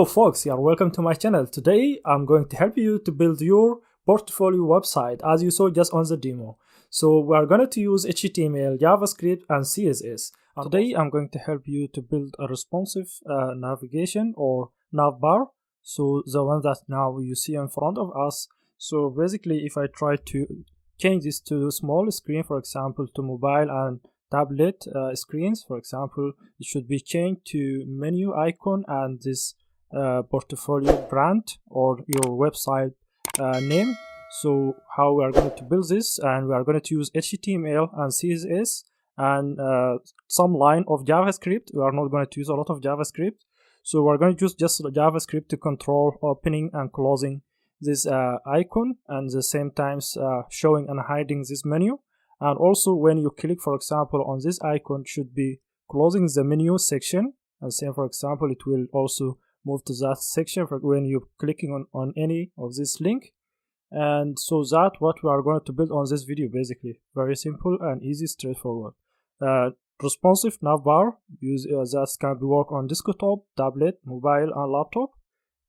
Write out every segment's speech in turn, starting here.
Hello folks, yeah, welcome to my channel. Today I'm going to help you to build your portfolio website as you saw just on the demo. So we are going to use HTML, JavaScript and CSS. Today I'm going to help you to build a responsive navigation or navbar. So the one that now you see in front of us. So basically if I try to change this to small screen, for example to mobile and tablet screens, for example, it should be changed to menu icon and this portfolio brand or your website name. So how we are going to build this, and we are going to use HTML and CSS and some line of JavaScript. We are not going to use a lot of JavaScript, so we're going to use just JavaScript to control opening and closing this icon, and at the same time showing and hiding this menu. And also when you click, for example, on this icon, should be closing the menu section, and same, for example, it will also move to that section for when you're clicking on any of this link. And so that what we are going to build on this video, basically very simple and easy, straightforward. Responsive navbar use that can be work on desktop, tablet, mobile and laptop.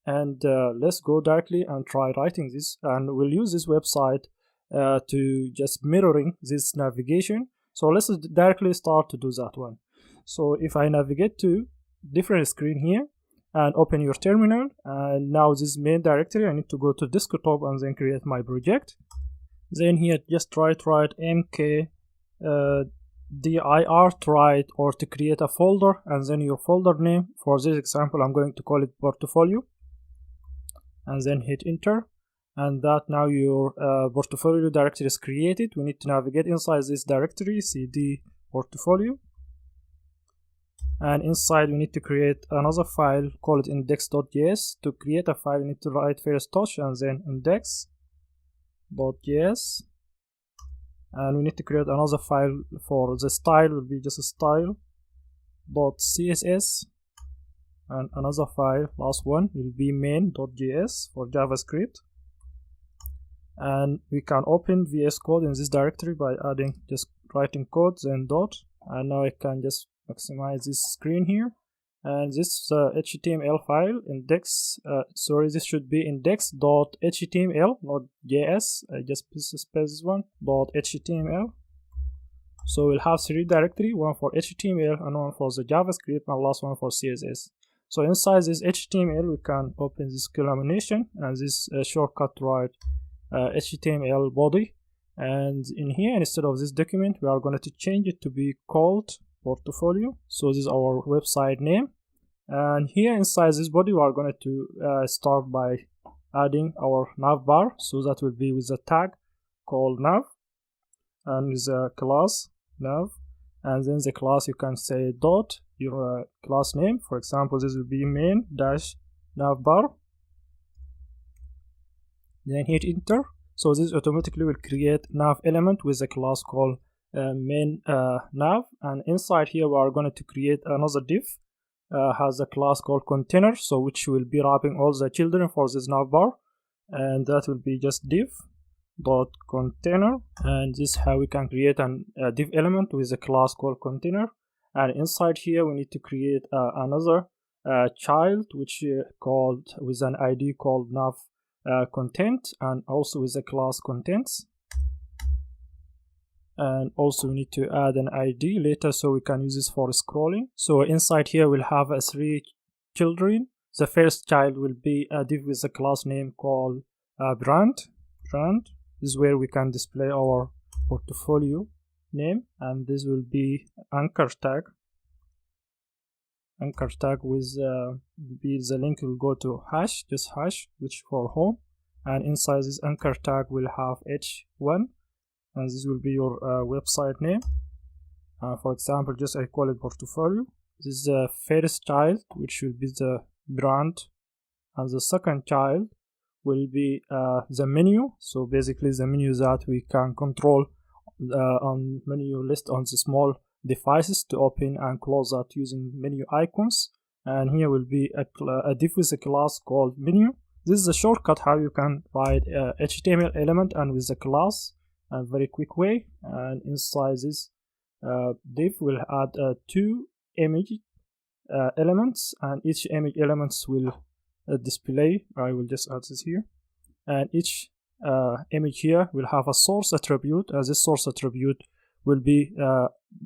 And let's go directly and try writing this, and we'll use this website to just mirroring this navigation. So let's directly start to do that one. So if I navigate to different screen here and open your terminal, and now this main directory, I need to go to desktop and then create my project. Then here just write mk dir to write or to create a folder, and then your folder name. For this example I'm going to call it portfolio, and then hit enter. And that now your portfolio directory is created. We need to navigate inside this directory, cd portfolio, and inside we need to create another file, call it index.js. To create a file you need to write first touch and then index.js, and we need to create another file for the style, will be just a style.css, and another file, last one, will be main.js for JavaScript. And we can open VS Code in this directory by adding, just writing code then dot, and now I can just maximize this screen here. And this HTML file index, this should be index.html, not JS. I just spell this one .html. So we'll have three directory, one for HTML and one for the JavaScript and last one for CSS. So inside this HTML we can open this combination and this shortcut to write HTML body, and in here instead of this document we are going to change it to be called portfolio. So this is our website name, and here inside this body we are going to start by adding our navbar. So that will be with a tag called nav and with a class nav, and then the class you can say dot your class name. For example this will be main dash navbar, then hit enter. So this automatically will create nav element with a class called main nav, and inside here we are going to create another div has a class called container, so which will be wrapping all the children for this navbar, and that will be just div dot container. And this is how we can create a div element with a class called container. And inside here we need to create another child which called with an id called nav content, and also with the class contents. And also we need to add an id later so we can use this for scrolling. So inside here we'll have three children. The first child will be a div with a class name called brand. This is where we can display our portfolio name, and this will be anchor tag with the link will go to hash, just hash, which for home, and inside this anchor tag will have h1, and this will be your website name. For example, just I call it portfolio. This is the first child, which will be the brand, and the second child will be the menu. So basically the menu that we can control on menu list on the small devices to open and close that using menu icons. And here will be a div with a class called menu. This is a shortcut how you can write HTML element and with a class, a very quick way. And inside this div will add two image elements, and each image elements will display. I will just add this here, and each image here will have a source attribute, as this source attribute will be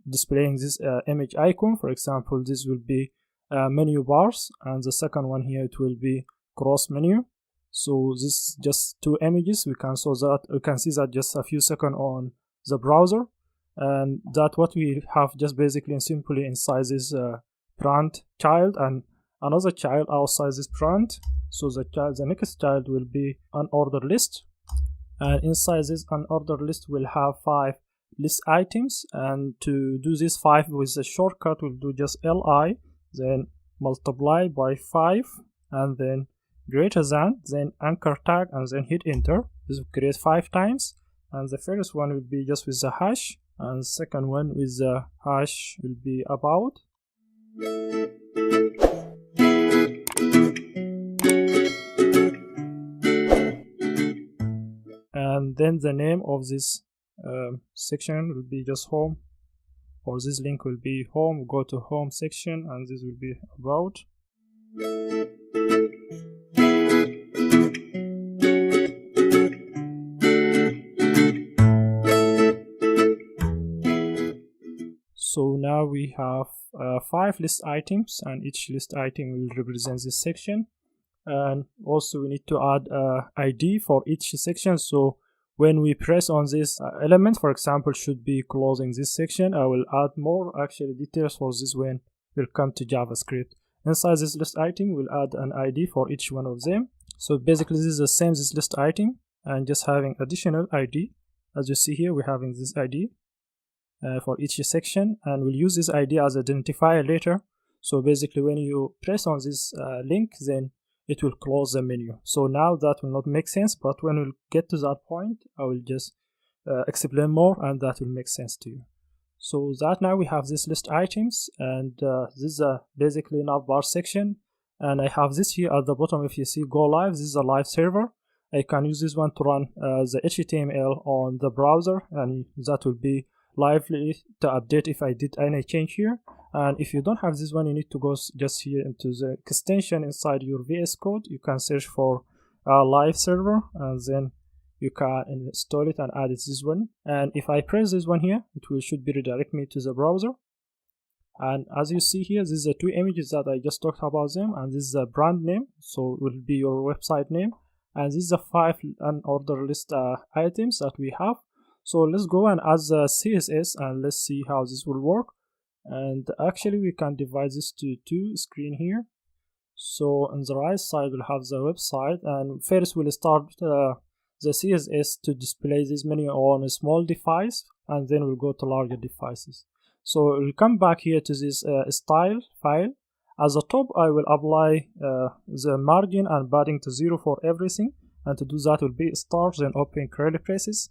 displaying this image icon. For example, this will be menu bars, and the second one here, it will be cross menu. So this is just two images. We can see that just a few seconds on the browser, and that what we have just basically and simply inside this brand child and another child outside this brand. So the next child will be an order list, and inside this unordered list will have 5 list items. And to do this 5 with a shortcut, we'll do just li, then multiply by 5, and then greater than, then anchor tag, and then hit enter. This will create 5 times, and the first one will be just with the hash, and the second one with the hash will be about. And then the name of this section will be just home, or this link will be home. Go to home section, and this will be about. So now we have 5 list items, and each list item will represent this section. And also we need to add ID for each section. So when we press on this element, for example, should be closing this section. I will add more actually details for this when we'll come to JavaScript. Inside this list item, we'll add an ID for each one of them. So basically this is the same as this list item, and just having additional ID. As you see here, we're having this ID for each section, and we'll use this ID as identifier later. So basically when you press on this link, then it will close the menu. So now that will not make sense, but when we'll get to that point, I will just explain more, and that will make sense to you. So that now we have this list items, and this is basically Navbar section, and I have this here at the bottom. If you see go live, this is a live server. I can use this one to run the HTML on the browser, and that will be lively to update if I did any change here. And if you don't have this one, you need to go just here into the extension inside your VS Code. You can search for a live server, and then you can install it and add it this one. And if I press this one here, it should be redirect me to the browser. And as you see here, these are 2 images that I just talked about them, and this is a brand name, so it will be your website name. And these are 5 unordered list items that we have. So let's go and add the CSS, and let's see how this will work. And actually we can divide this to 2 screens here. So on the right side we'll have the website, and first we'll start the CSS to display this menu on a small device, and then we'll go to larger devices. So we'll come back here to this style file. At the top I will apply the margin and padding to 0 for everything, and to do that will be start, then open curly braces,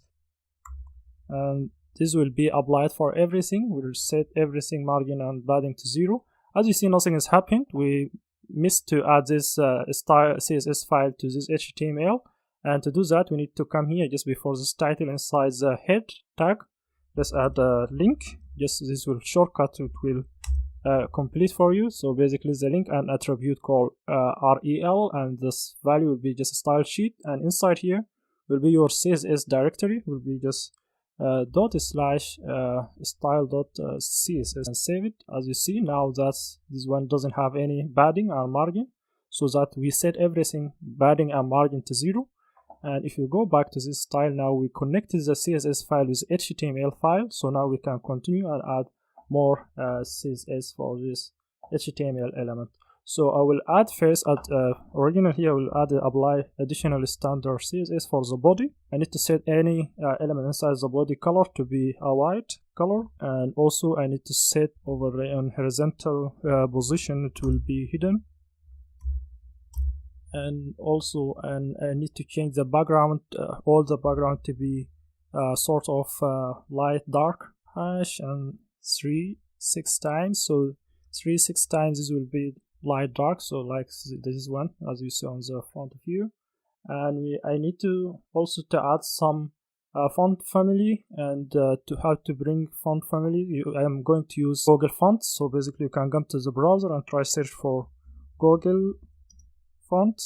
and this will be applied for everything. We'll set everything margin and padding to 0. As you see, nothing has happened. We missed to add this style CSS file to this HTML, and to do that we need to come here just before this title inside the head tag. Let's add a link. Just this will shortcut, it will complete for you. So basically the link and attribute called rel, and this value will be just a style sheet, and inside here will be your CSS directory, will be just /style.css, and save it. As you see now that this one doesn't have any padding or margin, so that we set everything padding and margin to 0. And if you go back to this style, now we connected the CSS file with HTML file, so now we can continue and add more CSS for this HTML element. So I will add first at original here, I will apply additional standard CSS for the body. I need to set any element inside the body color to be a white color, and also I need to set over on horizontal position, it will be hidden. And also I need to change the background, all the background to be sort of light dark hash, and 3-6 times. So 3-6 times this will be light dark, so like this is one as you see on the front view. And I need to also to add some font family, and to how to bring font family, I am going to use Google fonts. So basically you can come to the browser and try search for Google font,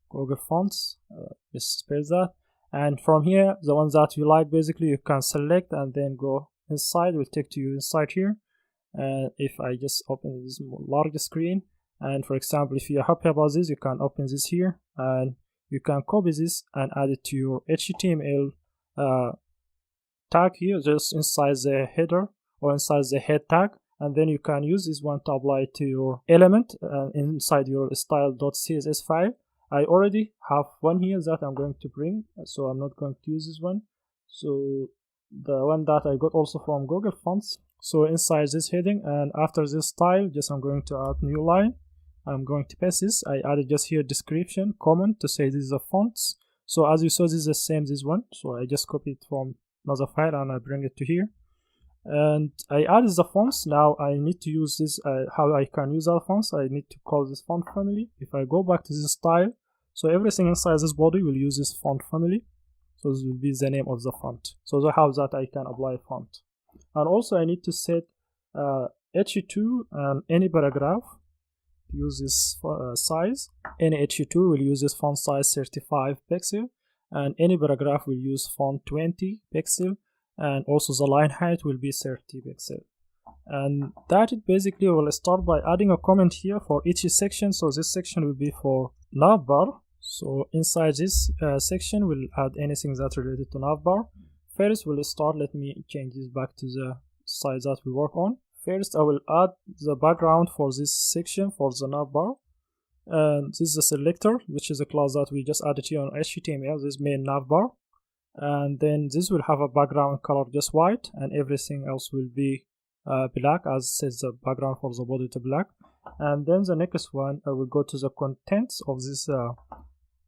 Google Fonts, just spell that, and from here the ones that you like basically you can select and then go inside. Will take to you inside here. And if I just open this larger screen, and for example if you're happy about this, you can open this here and you can copy this and add it to your HTML tag here, just inside the header or inside the head tag, and then you can use this one to apply it to your element inside your style.css file. I already have one here that I'm going to bring, so I'm not going to use this one. So the one that I got also from Google Fonts. So inside this heading and after this style, just I'm going to add new line. I'm going to paste this. I added just here description comment to say this is a fonts. So as you saw, this is the same this one. So I just copy it from another file and I bring it to here. And I added the fonts. Now I need to use this, how I can use our fonts. I need to call this font family. If I go back to this style, so everything inside this body will use this font family. So this will be the name of the font. So that's how that I can apply font. And also I need to set H2 and any paragraph to use this size. Any H2 will use this font size 35 pixel, and any paragraph will use font 20 pixel, and also the line height will be 30 pixel. And that it basically will start by adding a comment here for each section. So this section will be for Navbar. So inside this section we'll add anything that's related to Navbar. First we'll start, let me change this back to the size that we work on. First I will add the background for this section for the Navbar. And this is the selector, which is a class that we just added here on HTML, this main Navbar. And then this will have a background color just white, and everything else will be black, as says the background for the body to black. And then the next one I will go to the contents of this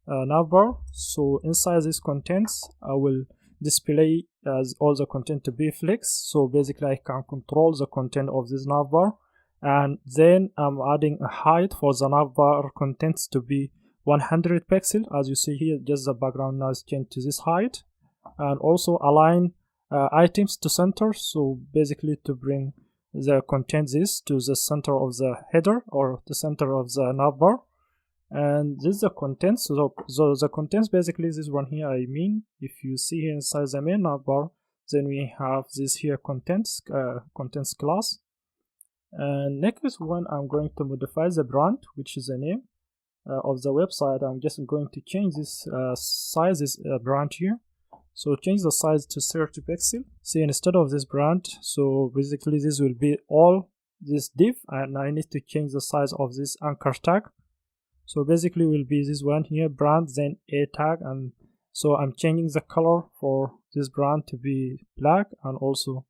Navbar. So inside this contents I will display as all the content to be flex. So basically I can control the content of this Navbar, and then I'm adding a height for the Navbar contents to be 100 pixel. As you see here, just the background now is changed to this height. And also align items to center, so basically to bring the content this to the center of the header or the center of the navbar. And this is the contents. So the contents basically this one here. I mean, if you see here inside the main navbar, then we have this here contents class. And next one, I'm going to modify the brand, which is the name of the website. I'm just going to change this size, this brand here. So change the size to 30 pixel. See, instead of this brand, so basically this will be all this div, and I need to change the size of this anchor tag. So basically will be this one here, brand, then a tag. And so I'm changing the color for this brand to be black, and also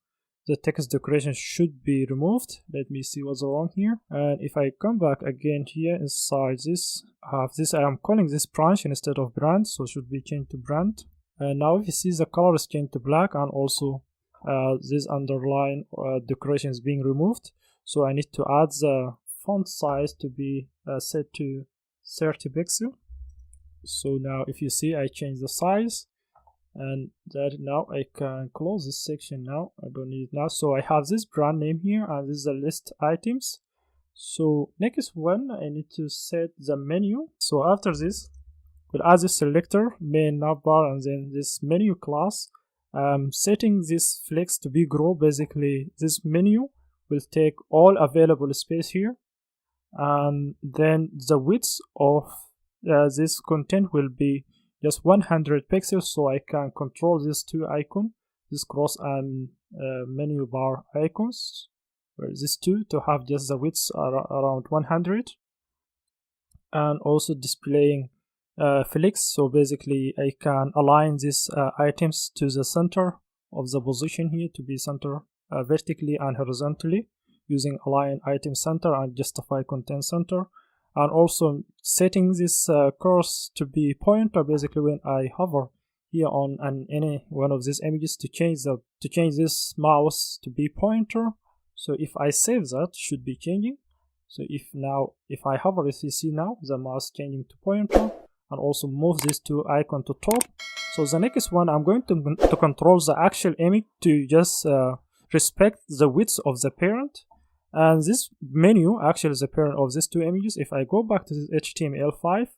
the text decoration should be removed. Let me see what's wrong here. And if I come back again here inside this, I have this, I am calling this branch instead of brand, so it should be changed to brand. And now if you see the color is changed to black, and also this underline decoration is being removed. So I need to add the font size to be set to 30 pixel. So now if you see, I change the size, and that now I can close this section. Now I don't need it now. So I have this brand name here, and this is the list items. So next one, I need to set the menu. So after this, we'll add this selector, main navbar, and then this menu class. Setting this flex to be grow. Basically this menu will take all available space here, and then the width of this content will be just 100 pixels. So I can control these two icons, this cross and menu bar icons, or these two, to have just the width around 100, and also displaying flex. So basically I can align these items to the center of the position here to be center vertically and horizontally, using align item center and justify content center. And also setting this cursor to be pointer. Basically when I hover here on any one of these images to change this mouse to be pointer. So if I save that, should be changing. So if I hover, if you see now the mouse changing to pointer, and also move these two icons to top. So the next one, I'm going to control the actual image to just respect the width of the parent. And this menu actually is a parent of these two images. If I go back to this HTML5,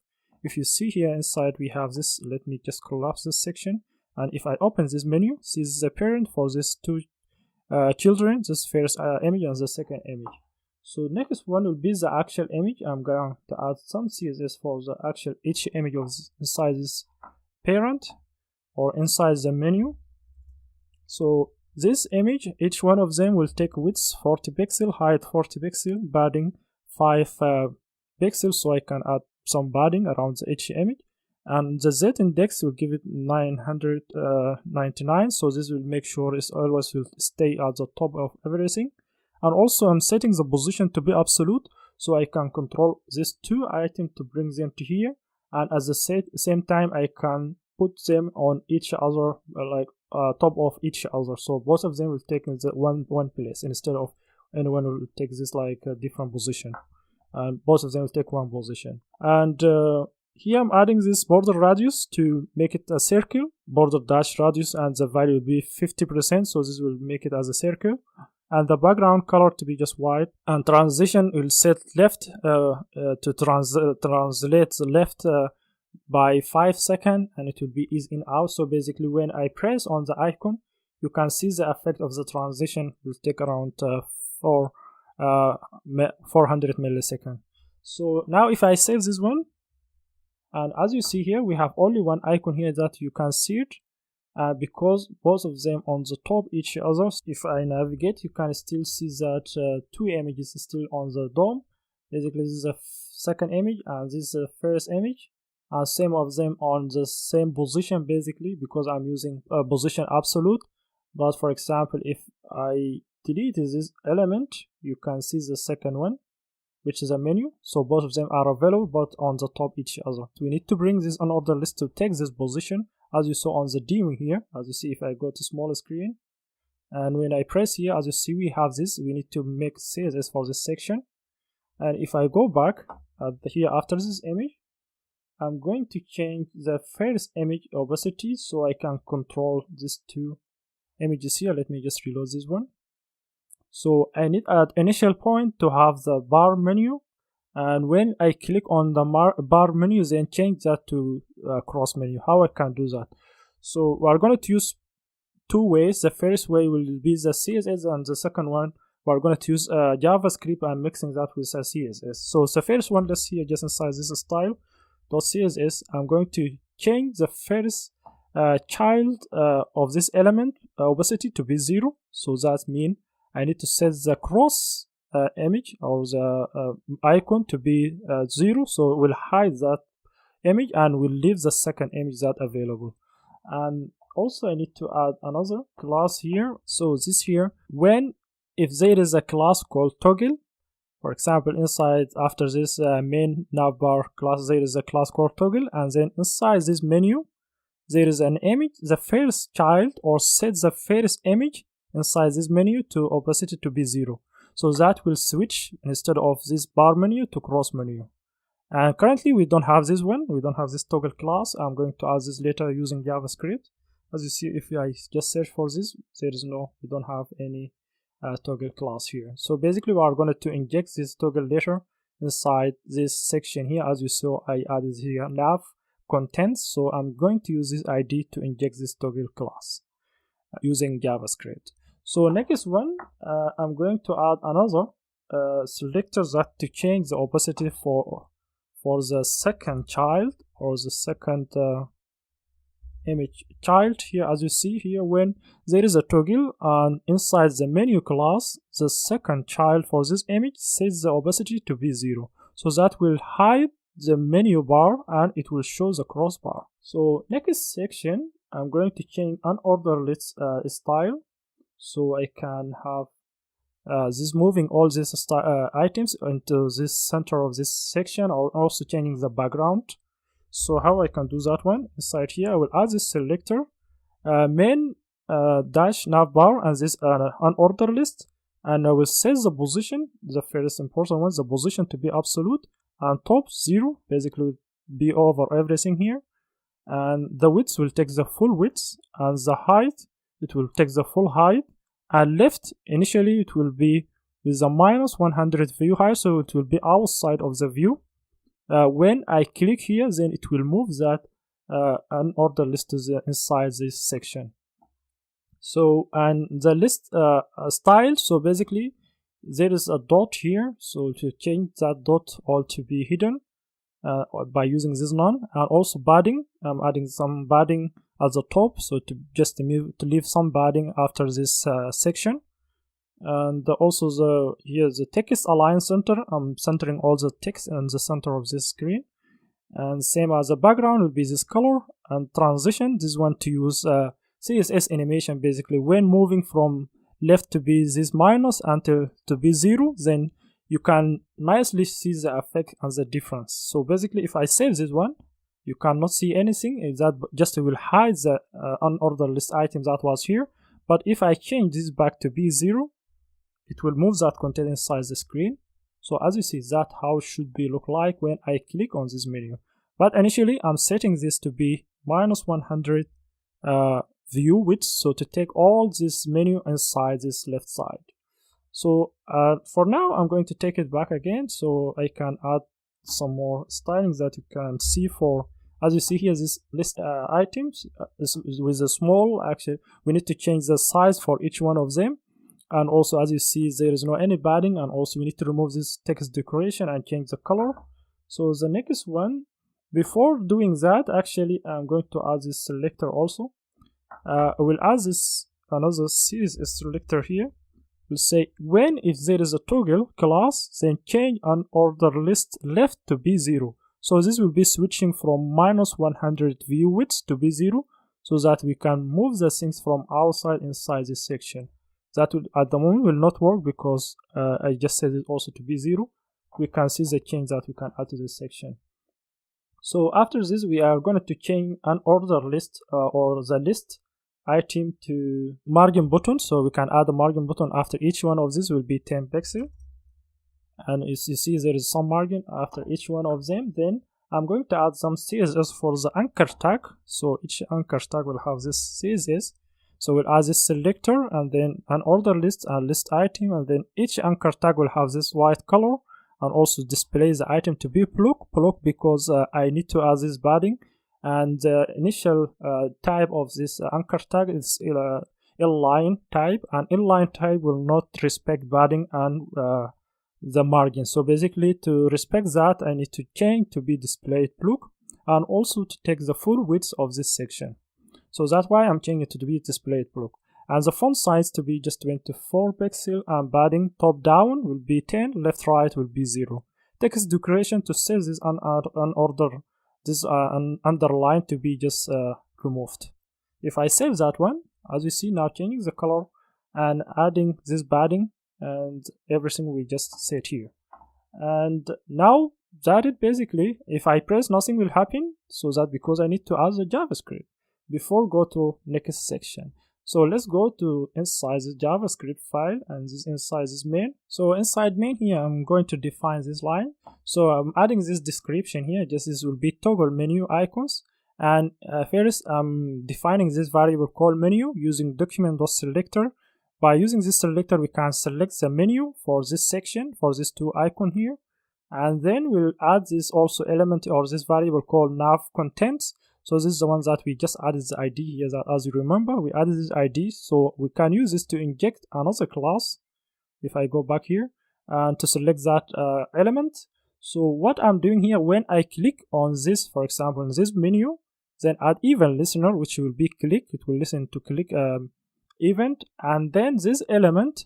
if you see here inside we have this, let me just collapse this section, and if I open this menu, see this is a parent for these two children, this first image and the second image. So next one will be the actual image. I'm going to add some CSS for the actual each image of inside this parent or inside the menu. So this image, each one of them will take width 40 pixel, height 40 pixel, padding 5 pixels, so I can add some padding around each image. And the Z index will give it 999, so this will make sure it always will stay at the top of everything. And also I'm setting the position to be absolute, so I can control these two items to bring them to here, and at the same time I can put them on each other, top of each other, so both of them will take in the one place instead of anyone will take this like a different position, and both of them will take one position. And here I'm adding this border radius to make it a circle, border dash radius, and the value will be 50%, so this will make it as a circle. And the background color to be just white, and transition will set left to translate the left by 5 seconds, and it will be ease in out. So basically when I press on the icon, you can see the effect of the transition will take around 400 milliseconds. So now if I save this one, and as you see here we have only one icon here that you can see it, because both of them on the top each other. If I navigate, you can still see that two images still on the DOM. Basically this is the second image and this is the first image, and same of them on the same position basically, because I'm using position absolute. But for example, if I delete this element, you can see the second one, which is a menu. So both of them are available but on the top each other. So we need to bring this unordered list to take this position, as you saw on the demo here. As you see, if I go to smaller screen, and when I press here, as you see we have this, we need to make CSS for this section. And if I go back here after this image, I'm going to change the first image opacity so I can control these two images here. Let me just reload this one. So I need at initial point to have the bar menu, and when I click on the bar menu, then change that to cross menu. How I can do that? So we are going to use two ways. The first way will be the CSS, and the second one we are going to use JavaScript and mixing that with a CSS. So the first one, let's see just inside this style.css, I'm going to change the first child of this element opacity to be 0. So that means I need to set the cross image or the icon to be 0, so we'll hide that image and we'll leave the second image that available. And also I need to add another class here. So this here, if there is a class called toggle, for example inside after this main navbar class there is a class called toggle, and then inside this menu there is an image, the first child, or set the first image inside this menu to opacity to be 0. So that will switch instead of this bar menu to cross menu. And currently we don't have this one, we don't have this toggle class. I'm going to add this later using JavaScript. As you see, if I just search for this, we don't have any toggle class here. So basically we are going to inject this toggle later inside this section here. As you saw, I added here nav contents, so I'm going to use this ID to inject this toggle class using JavaScript. So next one, I'm going to add another selector that to change the opacity for the second child or the second image child. Here as you see here, when there is a toggle and inside the menu class, the second child for this image sets the opacity to be 0. So that will hide the menu bar and it will show the crossbar. So next section, I'm going to change unordered style, so I can have this moving all these items into this center of this section, or also changing the background. So how I can do that one? Inside here I will add this selector main dash navbar and this unordered list, and I will set the position, the first important one, the position to be absolute, and top 0 basically be over everything here, and the width will take the full width, and the height it will take the full height, and left initially it will be with a -100 view height, so it will be outside of the view. When I click here, then it will move that unordered list to the inside this section. So, and the list style, so basically there is a dot here, so to change that dot all to be hidden by using this none. And also padding, I'm adding some padding at the top, so to just to leave some padding after this section. And also here the text align center, I'm centering all the text in the center of this screen. And same as the background will be this color. And transition, this one to use CSS animation, basically when moving from left to be this minus until to be 0, then you can nicely see the effect and the difference. So basically if I save this one, you cannot see anything, that just will hide the unordered list item that was here. But if I change this back to be 0, it will move that content inside the screen. So as you see, that how it should be look like when I click on this menu. But initially I'm setting this to be -100 view width, so to take all this menu inside this left side. So for now I'm going to take it back again, so I can add some more stylings that you can see. For as you see here, this list items with a small, actually we need to change the size for each one of them. And also as you see, there is no any padding, and also we need to remove this text decoration and change the color. So the next one, before doing that, actually I'm going to add this selector also. I will add this another CSS selector here. We'll say when if there is a toggle class, then change unordered list left to be 0. So this will be switching from -100 view width to be 0, so that we can move the things from outside inside this section. That will at the moment will not work because I just set it also to be 0. We can see the change that we can add to this section. So after this, we are going to change unordered list or the list item to margin button. So we can add a margin button after each one of these will be 10 pixels. And as you see, there is some margin after each one of them. Then I'm going to add some CSS for the anchor tag. So each anchor tag will have this CSS. So we'll add this selector and then an order list and list item, and then each anchor tag will have this white color, and also display the item to be block because I need to add this padding. And the initial type of this anchor tag is inline type, and inline type will not respect padding and the margin. So basically to respect that, I need to change to be displayed block, and also to take the full width of this section. So that's why I'm changing it to be displayed block. And the font size to be just 24 pixels, and padding top down will be 10, left right will be 0. Text decoration to save this unordered, this underline to be just removed. If I save that one, as you see now, changing the color and adding this padding and everything we just set here. And now that it basically, if I press, nothing will happen. So that because I need to add the JavaScript before go to next section. So let's go to inside the JavaScript file, and this inside this main. So inside main here, I'm going to define this line. So I'm adding this description here. Just this will be toggle menu icons. And first I'm defining this variable called menu using document.selector. By using this selector, we can select the menu for this section, for this two icon here. And then we'll add this also element or this variable called nav contents. So this is the one that we just added the ID here. That, as you remember, we added this ID, so we can use this to inject another class. If I go back here and to select that element. So what I'm doing here, when I click on this, for example, in this menu, then add event listener, which will be click. It will listen to click event, and then this element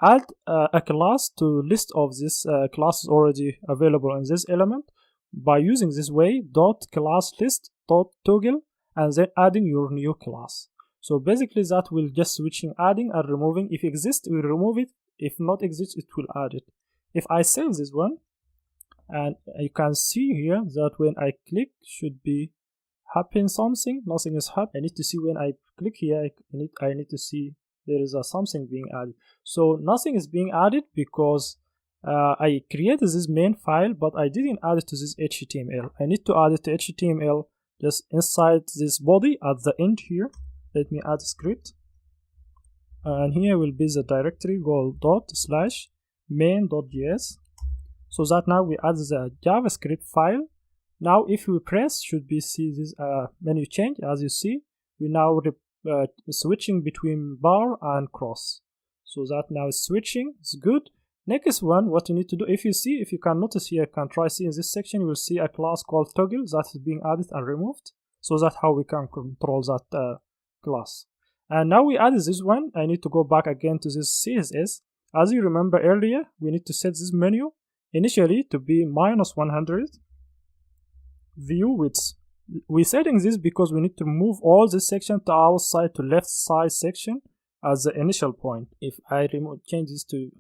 add a class to list of this classes already available in this element. By using this way, dot class list dot toggle, and then adding your new class. So basically that will just switching, adding and removing. If exists, we remove it. If not exists, it will add it. If I save this one, and you can see here that when I click should be happen something. Nothing is happening. I need to see when I click here. I need to see there is something being added. So nothing is being added because I created this main file, but I didn't add it to this HTML. I need to add it to HTML just inside this body at the end here. Let me add a script. and here will be the directory go/main.js, so that now we add the JavaScript file. Now if we press, should be see this menu change. As you see, we now switching between bar and cross, so that now is switching. It's good. Next one, what you need to do, if you can notice here, you can try see in this section, you will see a class called toggle that is being added and removed. So that's how we can control that class. And now we added this one. I need to go back again to this CSS. As you remember earlier, we need to set this menu initially to be -100 view width. We're setting this because we need to move all this section to outside to left side section as the initial point. If I change this to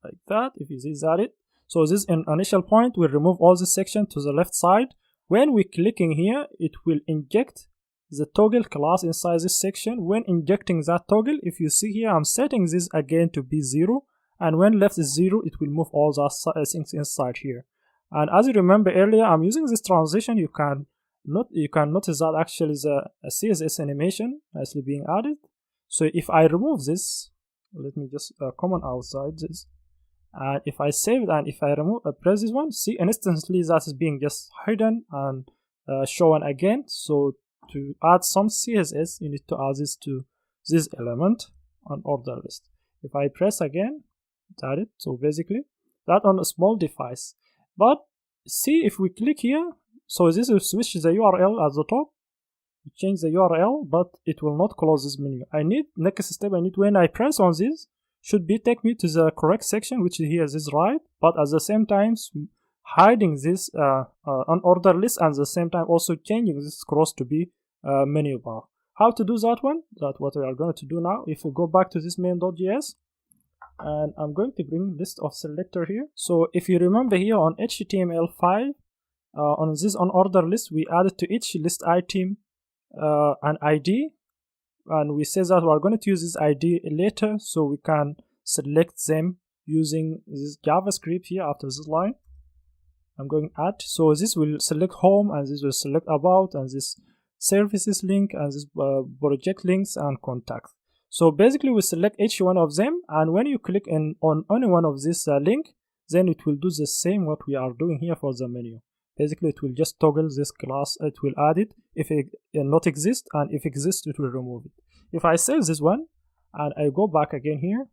like that, if you see that it, so this initial point will remove all this section to the left side. When we're clicking here, it will inject the toggle class inside this section. When injecting that toggle, if you see here, I'm setting this again to be 0, and when left is 0, it will move all the things inside here. And as you remember earlier, I'm using this transition. You can notice that actually the CSS animation actually being added. So if I remove this, let me just comment outside this, and if I save it and if I press this one, see instantly that is being just hidden and shown again. So to add some CSS, you need to add this to this element on order list. If I press again, that it. So basically that on a small device. But see, if we click here, so this will switch the URL at the top, change the URL, but it will not close this menu. Next step, when I press on this, should be take me to the correct section, which is here, this right, but at the same time hiding this unordered list, and at the same time also changing this cross to be menu bar. How to do that one? That's what we are going to do now. If we go back to this main.js, and I'm going to bring list of selector here. So if you remember here on HTML5, on this unordered list, we added to each list item an ID, and we say that we are going to use this ID later, so we can select them using this JavaScript here after this line. I'm going add, so this will select home, and this will select about, and this services link, and this project links and contact. So basically we select each one of them, and when you click on any one of this link, then it will do the same what we are doing here for the menu. Basically it will just toggle this class, it will add it if it not exist, and if exists it will remove it. If I save this one and I go back again here,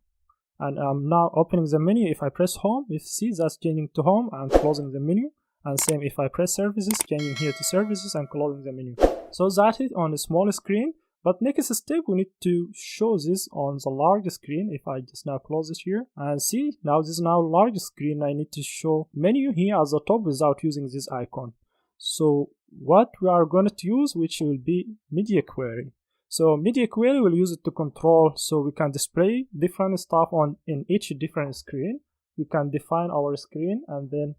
and I'm now opening the menu, if I press home, you see that's changing to home and closing the menu, and same if I press services, changing here to services and closing the menu. So that's it on a small screen. But next step, we need to show this on the large screen. If I just now close this here and see, now this is now large screen, I need to show menu here at the top without using this icon. So what we are going to use, which will be media query. So media query will use it to control, so we can display different stuff in each different screen. We can define our screen, and then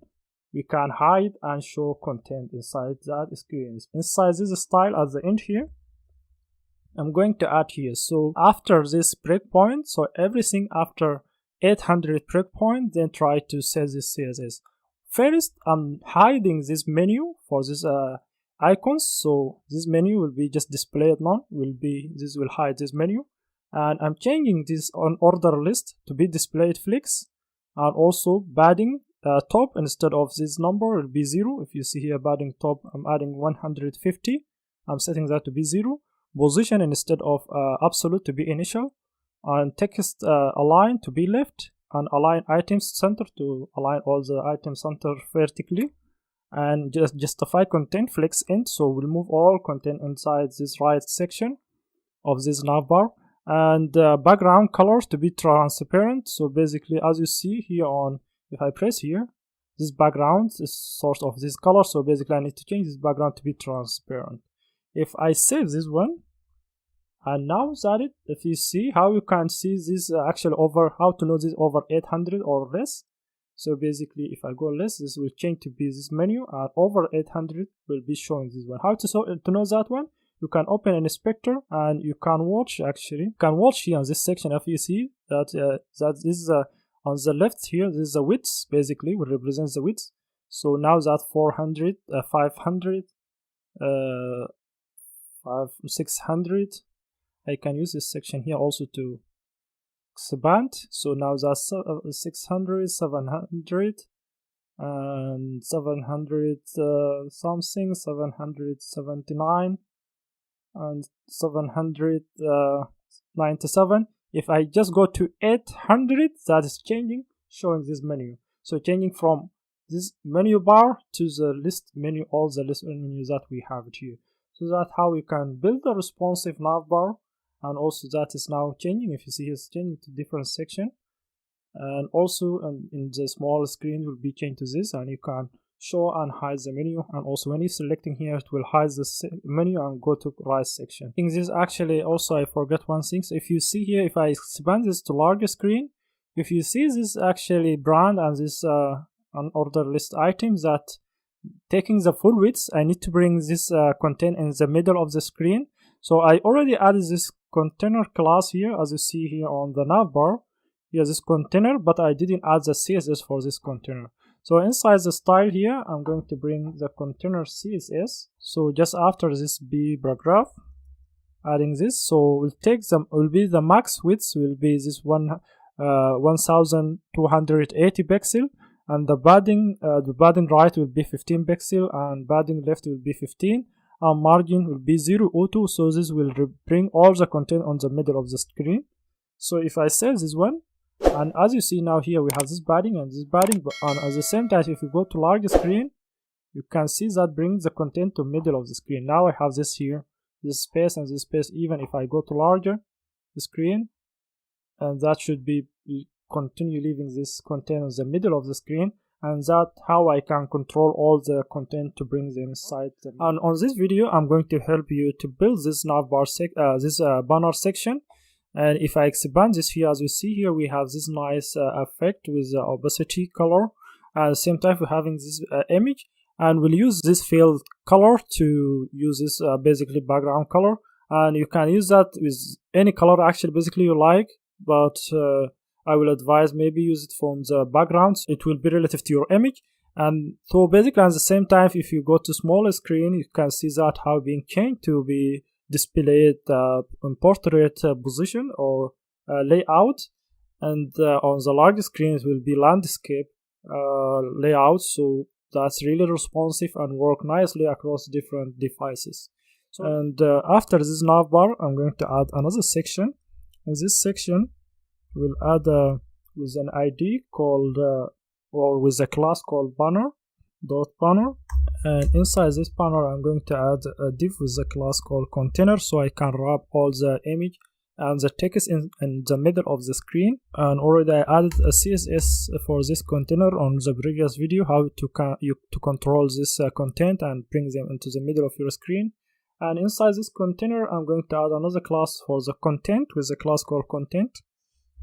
we can hide and show content inside that screen. Inside this style at the end here, I'm going to add here. So after this breakpoint, so everything after 800 breakpoint, then try to set this CSS. First, I'm hiding this menu for this icons. So this menu will be just displayed none. This will hide this menu, and I'm changing this on order list to be displayed flex, and also padding top instead of this number will be 0. If you see here padding top, I'm adding 150. I'm setting that to be 0. Position instead of absolute to be initial, and text align to be left, and align items center to align all the items center vertically, and just justify content flex end, so we'll move all content inside this right section of this navbar, and background colors to be transparent. So basically, as you see here on, if I press here, this background is source of this color, so basically I need to change this background to be transparent. If I save this one, and now that it, if you see how you can see this actually over, how to know this over 800 or less. So basically if I go less, this will change to be this menu, and over 800 will be showing this one. How to know that one? You can open an inspector, and you can watch here on this section. If you see that that is on the left here, this is the width, basically will represent the width. So now that 400, 500, 600, I can use this section here also to expand. So now that's 600, 700, and 700 something, 779, and 797. If I just go to 800, that is changing, showing this menu. So changing from this menu bar to the list menu, all the list menus that we have here. So that's how we can build a responsive navbar. And also that is now changing. If you see, it's changing to different section. And also in the small screen will be changed to this, and you can show and hide the menu. And also when you're selecting here, it will hide the menu and go to right section. I think this actually also, I forgot one thing. So if you see here, if I expand this to larger screen, if you see this actually brand and this unordered list items, that taking the full width, I need to bring this content in the middle of the screen. So I already added this container class here, as you see here on the navbar. Here's this container, but I didn't add the CSS for this container. So inside the style here, I'm going to bring the container CSS. So just after this B paragraph, adding this, so we'll take them, will be the max width will be this 1280 pixel, and the padding right will be 15 pixel, and padding left will be 15, and margin will be 0.02. So this will bring all the content on the middle of the screen. So if I save this one, and as you see now here, we have this padding and this padding, and at the same time, if you go to larger screen, you can see that brings the content to middle of the screen. Now I have this here, this space and this space. Even if I go to larger the screen, and that should be continue leaving this content in the middle of the screen, and that how I can control all the content to bring them inside. And on this video, I'm going to help you to build this navbar banner section. And if I expand this here, as you see here, we have this nice effect with the opacity color. At the same time, we're having this image, and we'll use this field color to use this basically background color. And you can use that with any color actually basically you like, but I will advise maybe use it from the backgrounds. It will be relative to your image. And so basically at the same time, if you go to smaller screen, you can see that how being changed to be displayed in portrait position or layout, and on the larger screen it will be landscape layout. So that's really responsive and work nicely across different devices. So, and after this navbar, I'm going to add another section. In this section, we'll add with an ID called or with a class called banner.banner. And inside this banner, I'm going to add a div with a class called container, so I can wrap all the image and the text in the middle of the screen. And already I added a CSS for this container on the previous video, how to control this content and bring them into the middle of your screen. And inside this container, I'm going to add another class for the content with a class called content,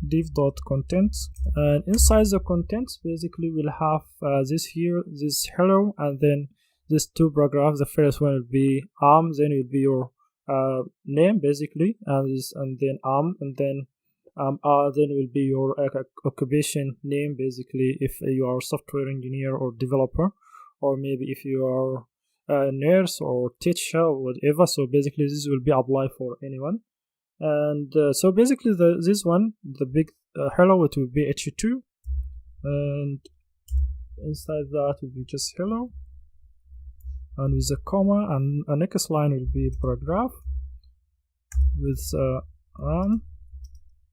div.content. And inside the contents, basically we'll have this here, this hello, and then these two paragraphs. The first one will be then it will be your name basically, and then then will be your occupation name basically, if you are a software engineer or developer, or maybe if you are a nurse or teacher or whatever. So basically this will be applied for anyone. And so basically this one, the big hello, it will be h2, and inside that will be just hello, and with a comma, and a next line will be paragraph with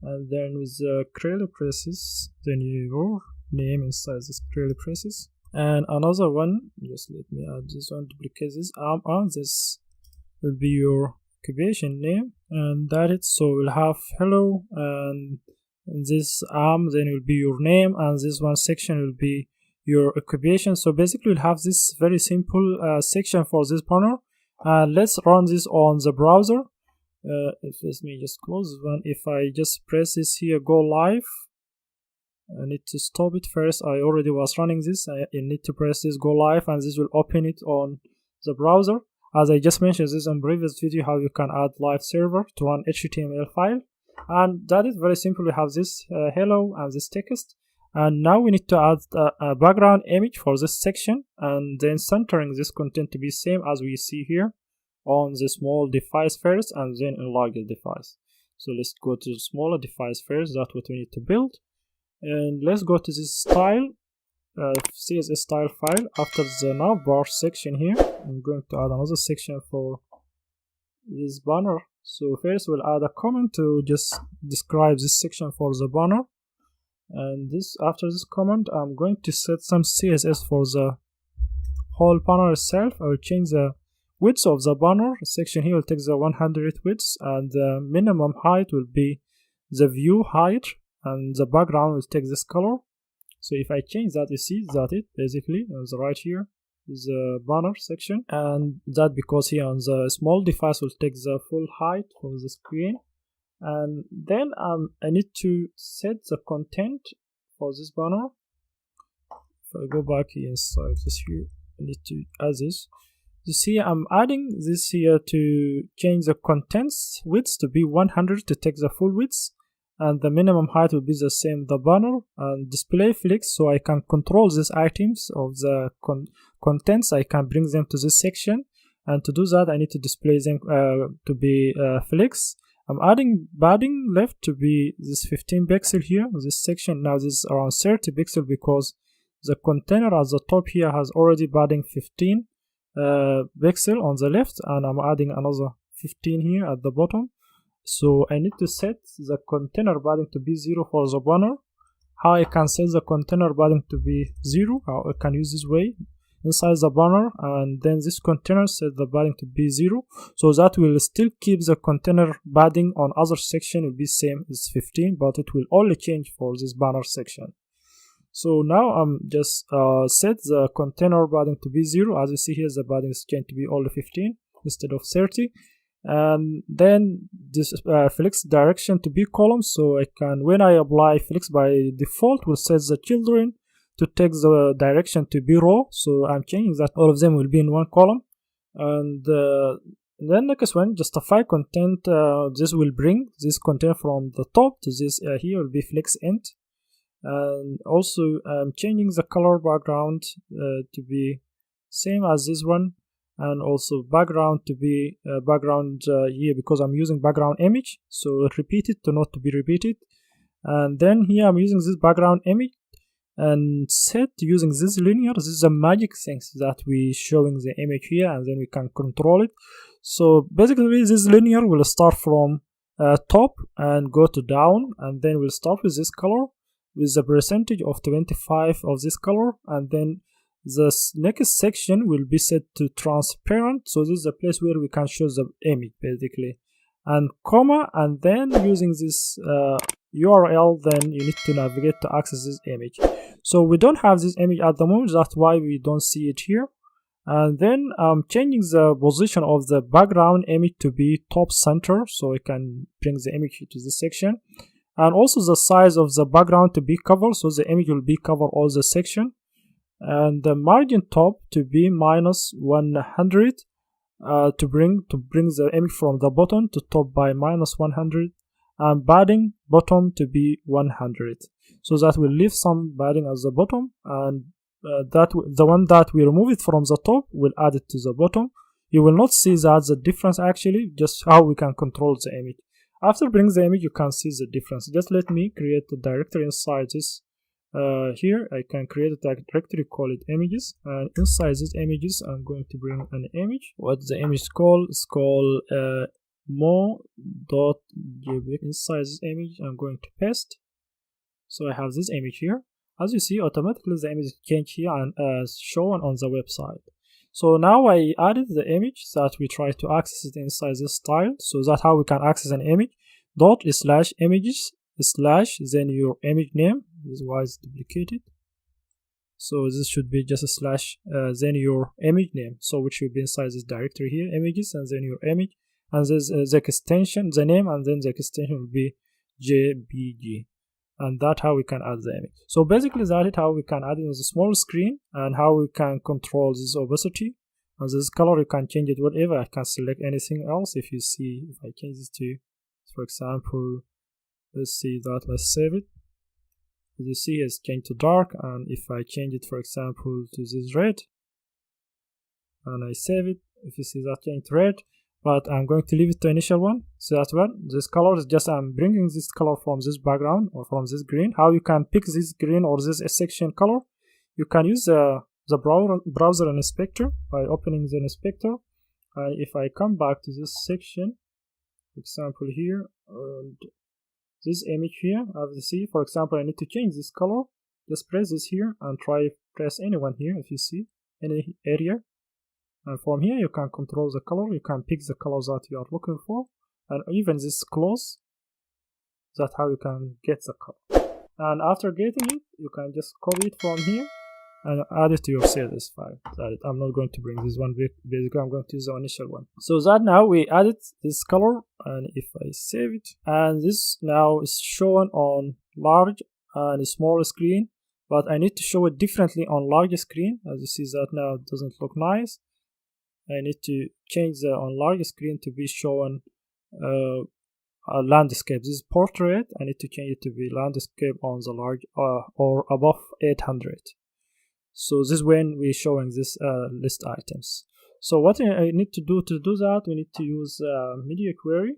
and then with curly braces, then your name inside this curly braces. And another one, just let me add this one, duplicate this this will be your occupation name, and that it. So we'll have hello, and this then will be your name, and this one section will be your occupation. So basically we'll have this very simple section for this banner. Let's run this on the browser. Let me just close this one. If I just press this here, go live, I need to stop it first. I already was running this. I need to press this go live, and this will open it on the browser. As I just mentioned this in previous video, how you can add live server to run HTML file. And that is very simple. We have this hello and this text. And now we need to add a background image for this section, and then centering this content to be same as we see here on the small device first, and then in larger device. So let's go to the smaller device first. That's what we need to build. And let's go to this style, CSS style file. After the navbar section here, I'm going to add another section for this banner. So first we'll add a comment to just describe this section for the banner. And after this comment, I'm going to set some CSS for the whole banner itself. I will change the width of the banner section here. Will take the 100 width, and the minimum height will be the view height, and the background will take this color. So if I change that, you see that it basically is right here is the banner section, and that because here on the small device will take the full height of the screen. And then I need to set the content for this banner. If I go back here inside this here, I need to add this. You see, I'm adding this here to change the contents width to be 100 to take the full width, and the minimum height will be the same, the banner, and display flex, so I can control these items of the contents. I can bring them to this section, and to do that I need to display them to be flex. I'm adding padding left to be this 15 pixel here, this section. Now this is around 30 pixel because the container at the top here has already padding 15 pixel on the left, and I'm adding another 15 here at the bottom. So I need to set the container padding to be 0 for the banner. How I can set the container padding to be 0? How I can use this way inside the banner, and then this container set the padding to be 0, so that will still keep the container padding on other section will be same as 15, but it will only change for this banner section. So now I'm just set the container padding to be 0. As you see here, the padding is changed to be only 15 instead of 30. And then this flex direction to be column, so I can, when I apply flex by default, will set the children to take the direction to be row. So I'm changing that all of them will be in one column. And then next one, justify content. This will bring this content from the top to this here will be flex int. And also I'm changing the color background to be same as this one, and also background to be background here because I'm using background image, so repeat it to not to be repeated. And then here I'm using this background image and set using this linear. This is a magic things that we showing the image here, and then we can control it. So basically this linear will start from top and go to down, and then we'll start with this color with the percentage of 25 of this color, and then the next section will be set to transparent, so this is the place where we can show the image basically, and comma, and then using this URL, then you need to navigate to access this image. So we don't have this image at the moment, that's why we don't see it here. And then I'm changing the position of the background image to be top center, so I can bring the image to this section, and also the size of the background to be covered, so the image will be cover all the section, and the margin top to be -100 to bring the image from the bottom to top by -100, and padding bottom to be 100, so that will leave some padding at the bottom, and that the one that we remove it from the top will add it to the bottom. You will not see that the difference actually, just how we can control the image. After bringing the image, you can see the difference. Just let me create a directory inside this. Here I can create a directory, call it images, and inside these images I'm going to bring an image. What the image is called? It's called mo.jpg. Inside this image I'm going to paste. So I have this image here. As you see, automatically the image is changed here and shown on the website. So now I added the image that we try to access it inside this style. So that's how we can access an image. /images/ then your image name. This is why it's duplicated. So this should be just a / then your image name. So which should be inside this directory here, images, and then your image, and there's the extension, the name, and then the extension will be JPG. And that's how we can add the image. So basically that is how we can add it on the small screen, and how we can control this opacity. And this color, you can change it whatever. I can select anything else. If you see, if I change this to, for example, let's see that, let's save it. As you see, it's changed to dark, and if I change it, for example, to this red, and I save it, if you see that changed to red. but I'm going to leave it to initial one. So that's what this color is just, I'm bringing this color from this background or from this green. How you can pick this green or this section color? You can use the browser inspector by opening the inspector. If I come back to this section, for example here, and this image here, as you see, for example, I need to change this color. Just press this here and press anyone here if you see any area. And from here you can control the color, you can pick the colors that you are looking for, and even this close, that's how you can get the color. And after getting it, you can just copy it from here and add it to your CSS file. I'm not going to bring this one, basically I'm going to use the initial one. So that now we added this color, and if I save it, and this now is shown on large and small screen, but I need to show it differently on large screen. As you see that now it doesn't look nice. I need to change the on large screen to be shown a landscape. This is portrait. I need to change it to be landscape on the large or above 800. So this is when we're showing this list items. So what I need to do that, we need to use media query.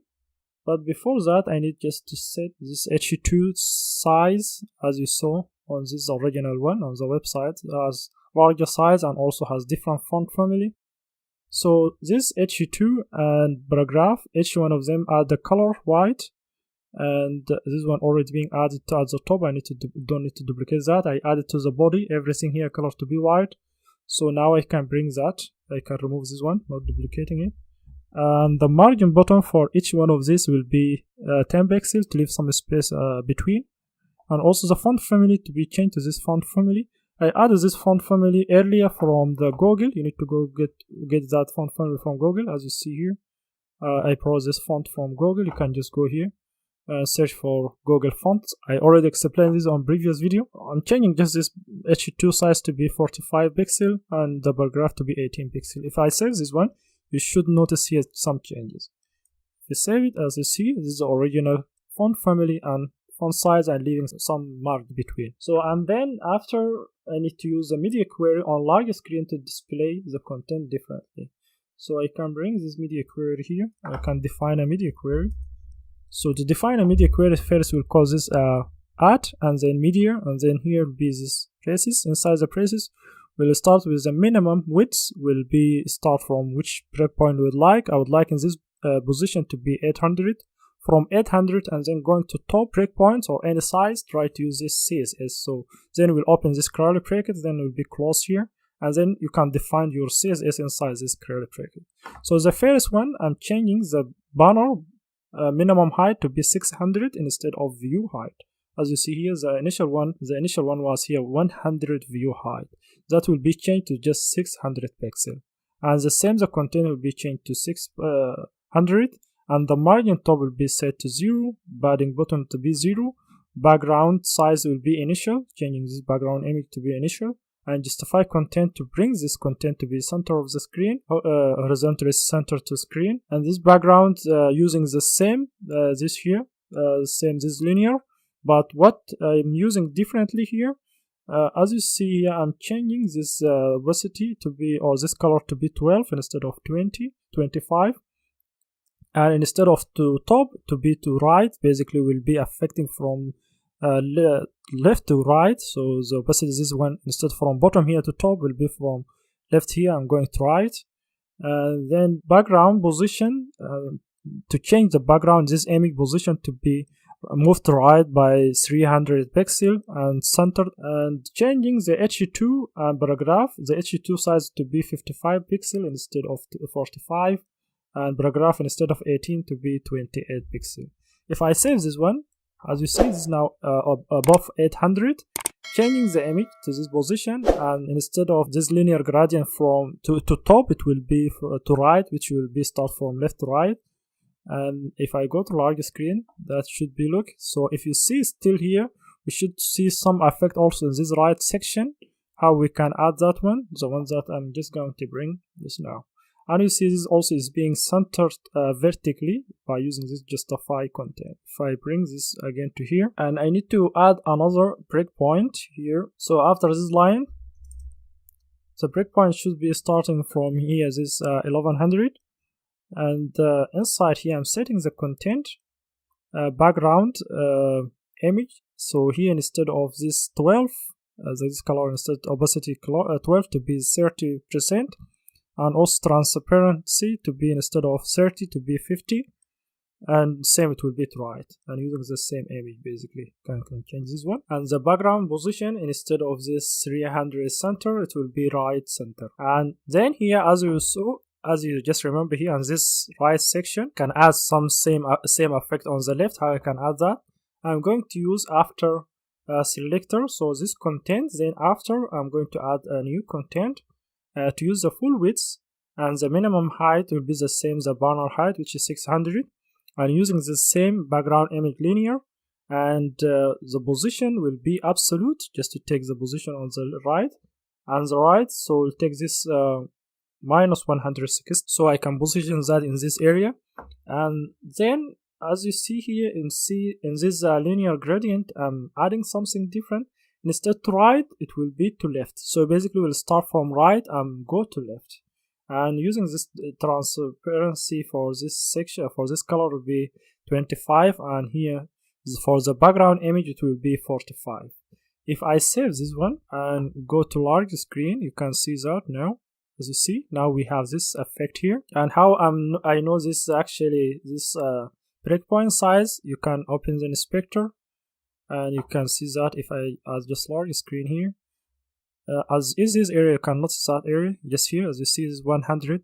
But before that, I need just to set this H2 size, as you saw on this original one on the website, as larger size and also has different font family. So this H2 and paragraph, each one of them add the color white, and this one already being added to at the top. I don't need to duplicate that. I added to the body everything here color to be white. So now I can bring that. I can remove this one, not duplicating it. And the margin button for each one of these will be 10 pixels to leave some space between, and also the font family to be changed to this font family. I added this font family earlier from the Google. You need to go get that font family from Google, as you see here. I brought this font from Google. You can just go here, search for Google fonts. I already explained this on previous video. I'm changing just this H2 size to be 45 pixel and the paragraph to be 18 pixel. If I save this one, you should notice here some changes. If you save it, as you see, this is the original font family and font size, and leaving some mark between. So, and then after, I need to use the media query on large screen to display the content differently. So I can bring this media query here. I can define a media query. So to define a media query, first we'll call this at, and then media, and then here will be this braces. Inside the braces, we'll start with the minimum width. Will be start from which breakpoint we would like. I would like in this position to be 800. From 800 and then going to top breakpoints or any size, try to use this CSS. So then we'll open this curly bracket, then we'll be close here, and then you can define your CSS inside this curly bracket. So the first one, I'm changing the banner minimum height to be 600 instead of view height. As you see here, the initial one was here 100 view height. That will be changed to just 600 pixel, and the same the content will be changed to 600. And the margin top will be set to 0, padding button to be 0, background size will be initial, changing this background image to be initial, and justify content to bring this content to be center of the screen, horizontally center to screen, and this background using the same, this here, same this linear, but what I'm using differently here, as you see here, I'm changing this opacity to be, or this color to be 12 instead of 20, 25. And instead of to top to be to right, basically will be affecting from left to right. So the opacity is this one, instead from bottom here to top will be from left here and going to right. Then background position, to change the background, this image position to be moved to right by 300 pixel and centered, and changing the H2 and paragraph, the H2 size to be 55 pixel instead of 45. And paragraph instead of 18 to be 28 pixel. If I save this one, as you see, this is now above 800. Changing the image to this position, and instead of this linear gradient from to top, it will be to right, which will be start from left to right. And if I go to large screen, that should be look. So if you see still here, we should see some effect also in this right section. How we can add that one, the one that I'm just going to bring this now. And you see this also is being centered vertically by using this justify content. If I bring this again to here, and I need to add another breakpoint here. So after this line, the breakpoint should be starting from here, this 1100. and inside here I'm setting the content background image. So here instead of this 12 this color, instead opacity 12 to be 30%, and also transparency to be instead of 30 to be 50, and same it will be to right, and using the same image basically can change this one. And the background position, instead of this 300 center, it will be right center. And then here, as you just remember here on this right section, can add some same effect on the left. How I can add that? I'm going to use after selector, so this content, then after I'm going to add a new content to use the full width, and the minimum height will be the same, the banner height, which is 600, and using the same background image linear, and the position will be absolute, just to take the position on the right and the right. So we'll take this minus 160, so I can position that in this area. And then as you see here in this linear gradient, I'm adding something different. Instead to right, it will be to left. So basically we'll start from right and go to left. And using this transparency for this section, for this color, will be 25, and here for the background image it will be 45. If I save this one and go to large screen, you can see that now. As you see, now we have this effect here. And how I know this actually, this breakpoint size, you can open the inspector and you can see that if I adjust large screen here, as is this area, you can notice that area just here. As you see, is 100,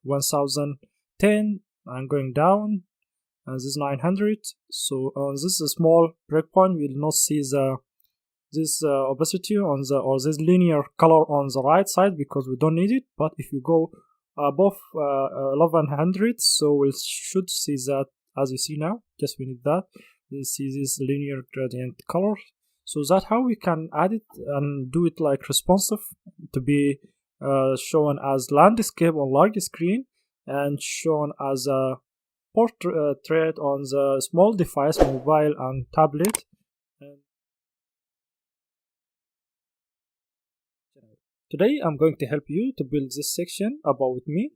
1010, and going down, and this is 900. So on this small breakpoint, we will not see this opacity on the, or this linear color on the right side, because we don't need it. But if you go above 1100, so we should see that. As you see now, just we need that. You see this linear gradient color. So that's how we can add it and do it like responsive to be shown as landscape on large screen and shown as a portrait on the small device, mobile and tablet. And today I'm going to help you to build this section about me.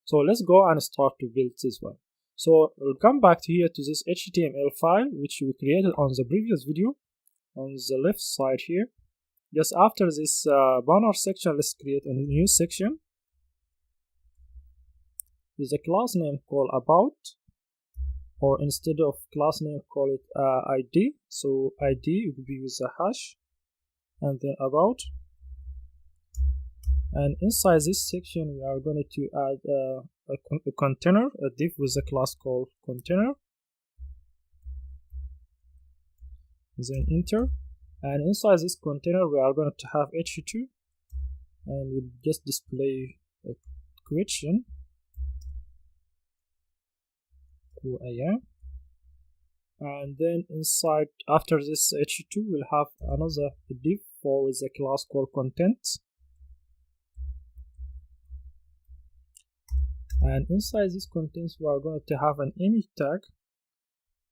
So let's go and start to build this one. So we'll come back to here to this HTML file which we created on the previous video on the left side here. Just after this banner section, let's create a new section with a class name called about, or instead of class name call it ID. So ID will be with a hash and then about. And inside this section, we are going to add a container, a div with a class called container. Then enter. And inside this container, we are going to have h2, and we'll just display a question who I am. And then inside, after this h2, we'll have another div for with a class called content. And inside this contents, we are going to have an image tag,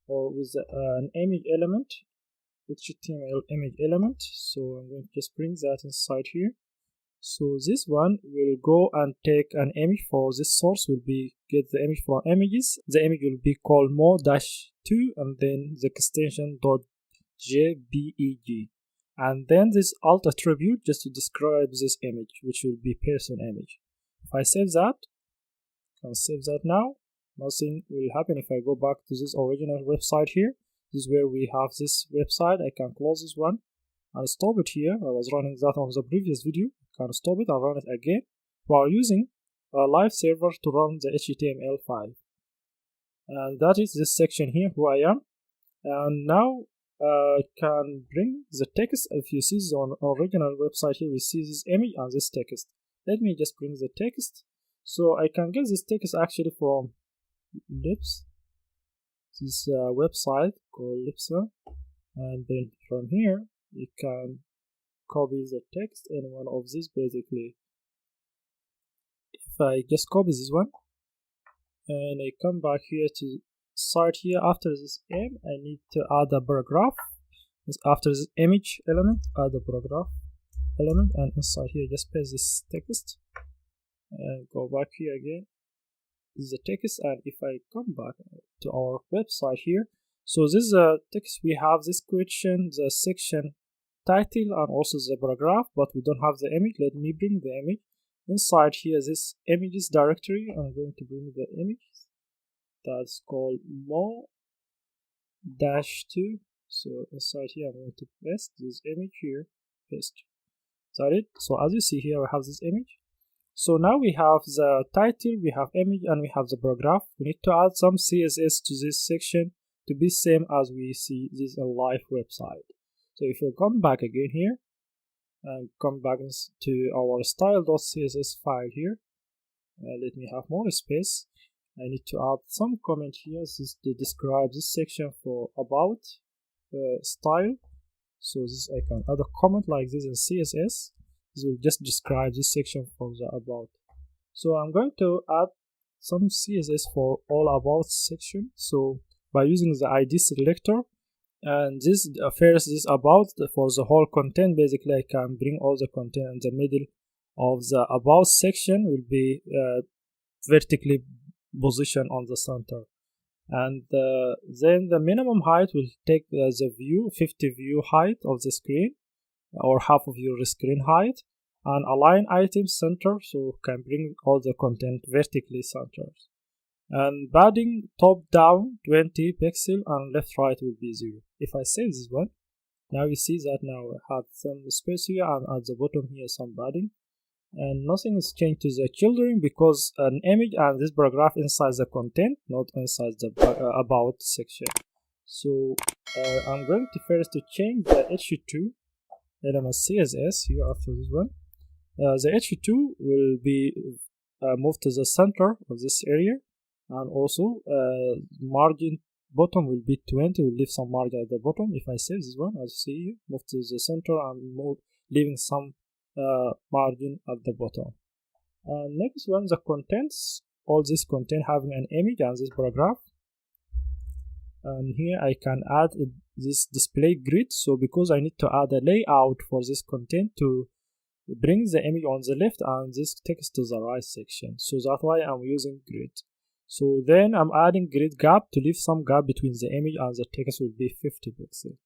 or with an image element, HTML image element. So I'm going to just bring that inside here. So this one will go and take an image. For this source will be get the image from images. The image will be called mo-2, and then the extension .jpeg, and then this alt attribute just to describe this image, which will be person image. If I save that, I'll save that now. Nothing will happen. If I go back to this original website here, this is where we have this website. I can close this one and stop it here. I was running that on the previous video. I can stop it and run it again. We are using a live server to run the HTML file. And that is this section here, who I am. And now I can bring the text. If you see this on original website here, we see this image and this text. Let me just bring the text. So I can get this text actually from Lips, this website called Lipsa, and then from here you can copy the text in one of these. Basically, if I just copy this one and I come back here to start here, after this M I need to add a paragraph. After this image element, add a paragraph element, and inside here just paste this text and go back here again. This is the text, and if I come back to our website here, so this is a text. We have this question, the section title, and also the paragraph, but we don't have the image. Let me bring the image inside here. This images directory, I'm going to bring the image that's called mo-2. So inside here I'm going to paste this image here, paste. Is that it? So as you see here, we have this image. So now we have the title, we have image, and we have the paragraph. We need to add some CSS to this section to be same as we see this in live website. So if we come back again here and come back to our style.css file here, let me have more space. I need to add some comment here to describe this section for about style. So this I can add a comment like this in CSS. This will just describe this section for the about. So I'm going to add some CSS for all about section. So by using the ID selector, and this first this about for the whole content, basically I can bring all the content in the middle of the about section, will be vertically positioned on the center. And then the minimum height will take the view 50 view height of the screen, or half of your screen height, and align items center, so can bring all the content vertically centered. And padding top down 20 pixel and left right will be 0. If I save this one, now you see that now I have some space here, and at the bottom here some padding, and nothing is changed to the children because an image and this paragraph inside the content, not inside the about section. So I'm going to first to change the h2 element CSS here after this one. The h2 will be moved to the center of this area, and also margin bottom will be 20. We'll leave some margin at the bottom. If I save this one, as you see here, move to the center and move, leaving some margin at the bottom. Next one, the contents, all this content having an image and this paragraph, and here I can add this display grid. So because I need to add a layout for this content to bring the image on the left and this text to the right section, so that's why I'm using grid. So then I'm adding grid gap to leave some gap between the image and the text will be 50 pixels.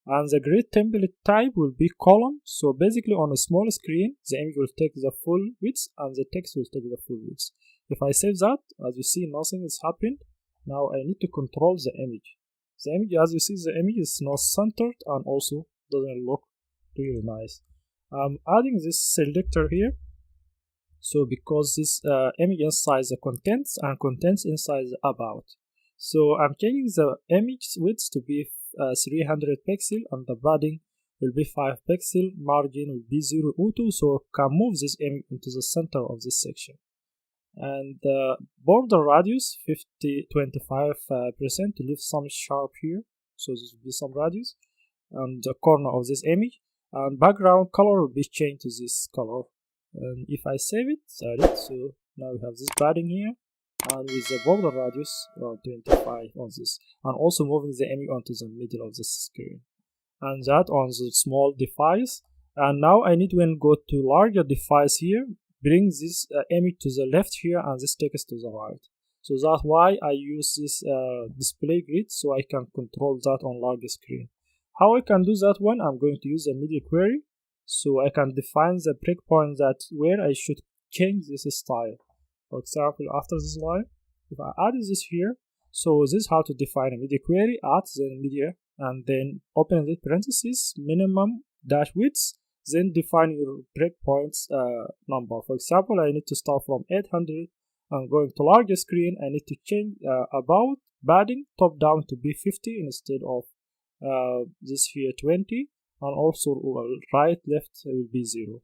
And the grid template type will be column. So basically on a small screen, the image will take the full width and the text will take the full width. If I save that, as you see, nothing has happened. Now I need to control the image. The image, as you see, the image is not centered and also doesn't look really nice. I'm adding this selector here. So because this image inside the contents and contents inside the about. So I'm changing the image width to be 300 pixel, and the padding will be 5 pixel, margin will be 0.02, so can move this image into the center of this section. And the border radius 25% to leave some sharp here, so this will be some radius and the corner of this image, and background color will be changed to this color. And if I save it, so now we have this padding here, and with the border radius 25 on this, and also moving the image onto the middle of the screen, and that on the small device. And now I need, when go to larger device here, bring this image to the left here and this text to the right. So that's why I use this display grid, so I can control that on larger screen. How I can do that one? I'm going to use a media query, so I can define the breakpoint that where I should change this style. For example, after this line, if I add this here, so this is how to define a media query, add the media, and then open the parentheses, minimum dash width, then define your breakpoints number. For example, I need to start from 800 and going to larger screen. I need to change about padding top down to be 50 instead of this here 20, and also right left will be 0.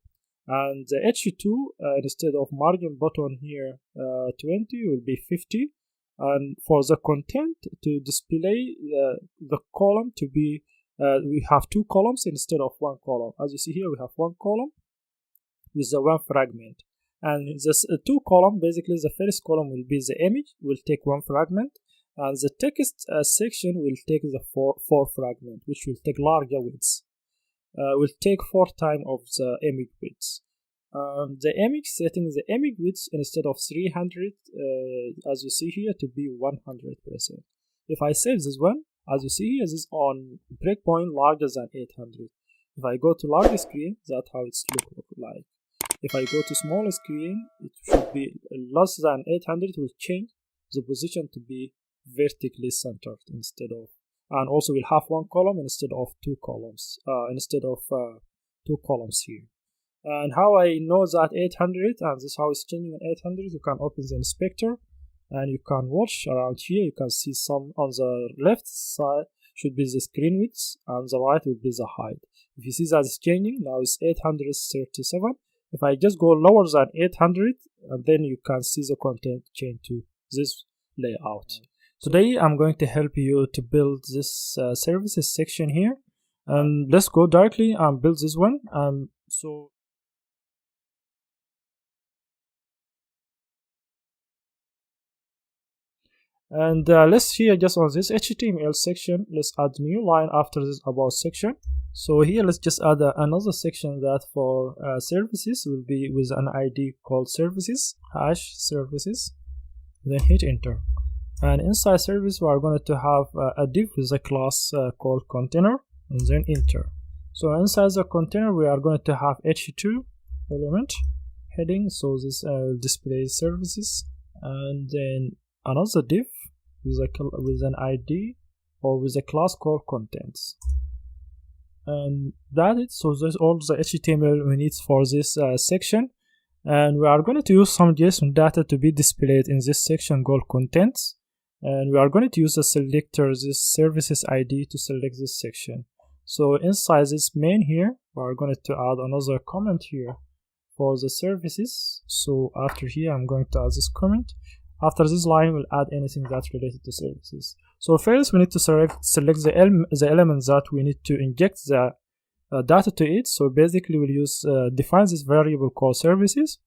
And the h2 instead of margin button here 20 will be 50, and for the content to display the column to be we have 2 columns instead of 1 column. As you see here, we have 1 column with the 1 fragment, And this two column, basically the first column will be the image, will take one fragment, and the text section will take the four fragment, which will take larger widths. Will take 4 times of the image width. The image setting the image width instead of 300, as you see here, to be 100%. If I save this one, as you see here, this is on breakpoint larger than 800. If I go to larger screen, that's how it's look like. If I go to smaller screen, it should be less than 800. It will change the position to be vertically centered instead of, and also we'll have one column instead of two columns, two columns here. And how I know that 800, and this is how it's changing in 800, you can open the inspector and you can watch around here. You can see some on the left side should be the screen width and the right will be the height. If you see that it's changing, now it's 837. If I just go lower than 800, and then you can see the content change to this layout. Today I'm going to help you to build this services section here. Let's go directly and build this one. Let's here just on this HTML section, let's add new line after this about section. So here let's just add another section that for services will be with an ID called services #services, then hit enter. And inside service we are going to have a div with a class called container, and then enter. So inside the container we are going to have h2 element heading, so this displays services, and then another div with an ID or with a class called contents. And that's it. So that's all the HTML we need for this section, and we are going to use some JSON data to be displayed in this section called contents. And we are going to use the selector, this services ID, to select this section. So inside this main here, we are going to add another comment here for the services. So after here, I'm going to add this comment. After this line, we'll add anything that's related to services. So first, we need to select the elements that we need to inject the data to it. So basically, we'll use define this variable called services.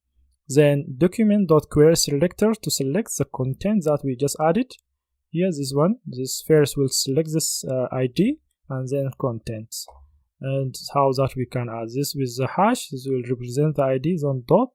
Then document.query selector to select the content that we just added. Here, this one. This first will select this ID and then contents. And how that we can add this with the hash. This will represent the IDs on dot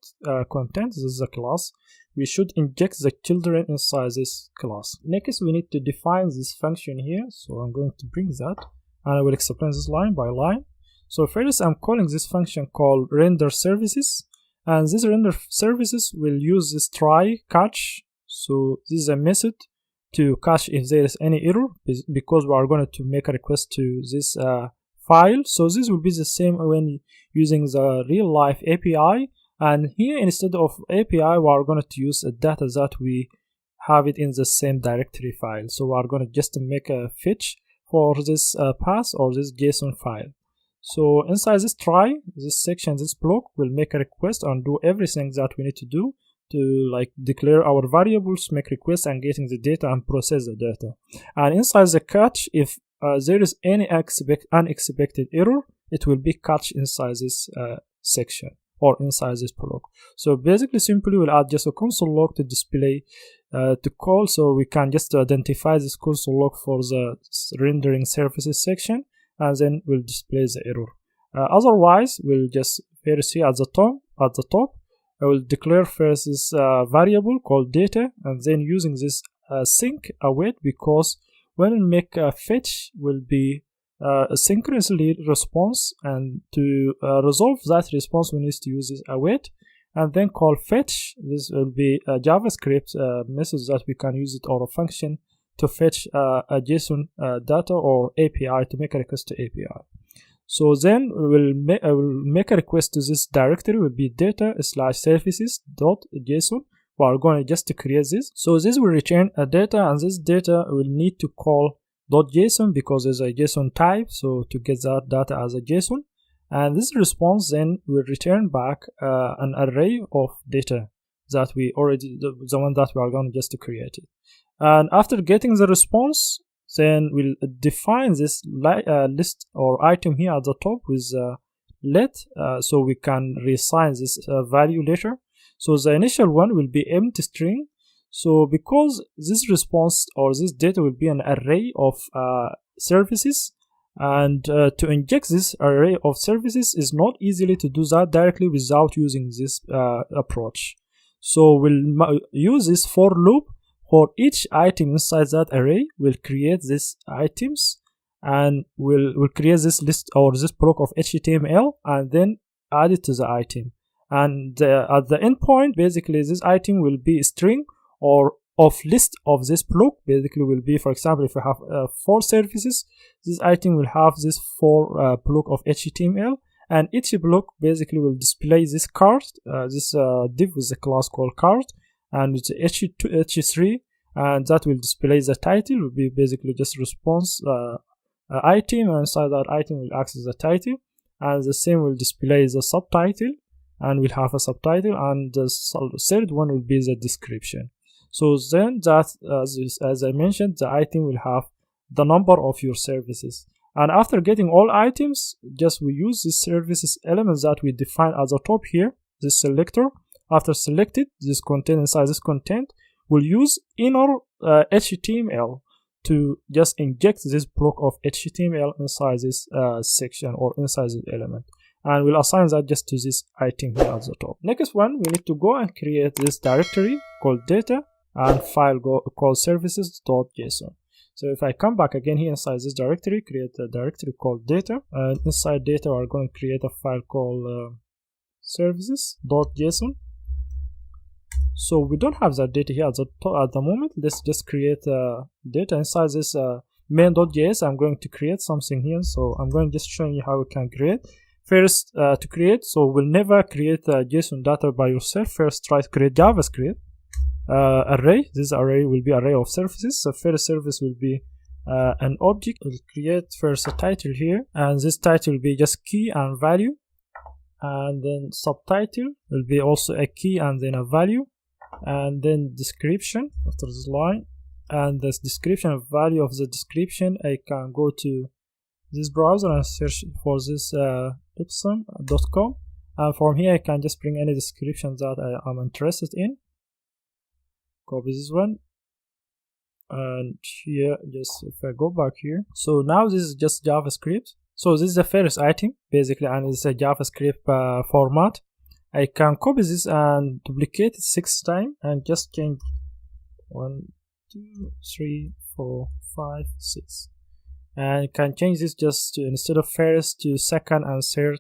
content. This is a class. We should inject the children inside this class. Next, we need to define this function here. So I'm going to bring that, and I will explain this line by line. So first, I'm calling this function called render services. And this render services will use this try catch. So this is a method to catch if there is any error, because we are going to make a request to this file. So this will be the same when using the real life API. And here, instead of API, we are going to use a data that we have it in the same directory file. So we are going to just make a fetch for this path or this JSON file. So inside this try, this section, this block will make a request and do everything that we need to do to like declare our variables, make requests, and getting the data and process the data. And inside the catch, if there is any unexpected error, it will be catched inside this section or inside this block. So basically, simply we'll add just a console log to display to call, so we can just identify this console log for the rendering services section, and then we'll display the error. Otherwise, we'll just first here at the top, I will declare first this variable called data, and then using this sync await, because when we make a fetch will be a synchronously response, and to resolve that response we need to use this await and then call fetch. This will be a JavaScript message that we can use it, or a function to fetch a JSON data or API to make a request to API. So then I will make a request to this directory, will be data/services.json. We are going just to create this. So this will return a data, and this data will need to call .json because there's a JSON type, so to get that data as a JSON. And this response then will return back an array of data that we already, the one that we are going just to create it. And after getting the response, then we'll define this list or item here at the top with let, so we can reassign this value later. So the initial one will be empty string. So because this response or this data will be an array of services, and to inject this array of services is not easily to do that directly without using this approach. So we'll use this for loop. For each item inside that array, we'll create these items, and we'll create this list or this block of HTML and then add it to the item. And at the endpoint, basically this item will be a string or of list of this block. Basically will be, for example, if you have 4 services, this item will have this 4 block of HTML, and each block basically will display this card, this div with the class called card, and with the h3, and that will display the title. Will be basically just response item, and inside that item will access the title, and the same will display the subtitle, and we'll have a subtitle, and the third one will be the description. So then that, as I mentioned, the item will have the number of your services. And after getting all items, just we use this services element that we define at the top here, this selector. After selected this content, inside this content, we'll use inner HTML to just inject this block of HTML inside this section or inside this element. And we'll assign that just to this item here at the top. Next one, we need to go and create this directory called data and file called services.json. So if I come back again here inside this directory, create a directory called data, and inside data we're going to create a file called services.json. So we don't have that data here at the moment. Let's just create data inside this main.js. I'm going to create something here, so I'm going to just show you how we can create. First, to create, so we'll never create a JSON data by yourself. First, try to create JavaScript array. This array will be array of services. So first service will be an object. We'll create first a title here, and this title will be just key and value, and then subtitle will be also a key and then a value, and then description after this line, and this description of value of the description. I can go to this browser and search for this ipsum.com, and from here I can just bring any description that I am interested in. Copy this one, and here just if I go back here, so now this is just JavaScript. So this is the first item basically, and it's a JavaScript format. I can copy this and duplicate it 6 times and just change 1, 2, 3, 4, 5, 6, and you can change this just to, instead of first to second and third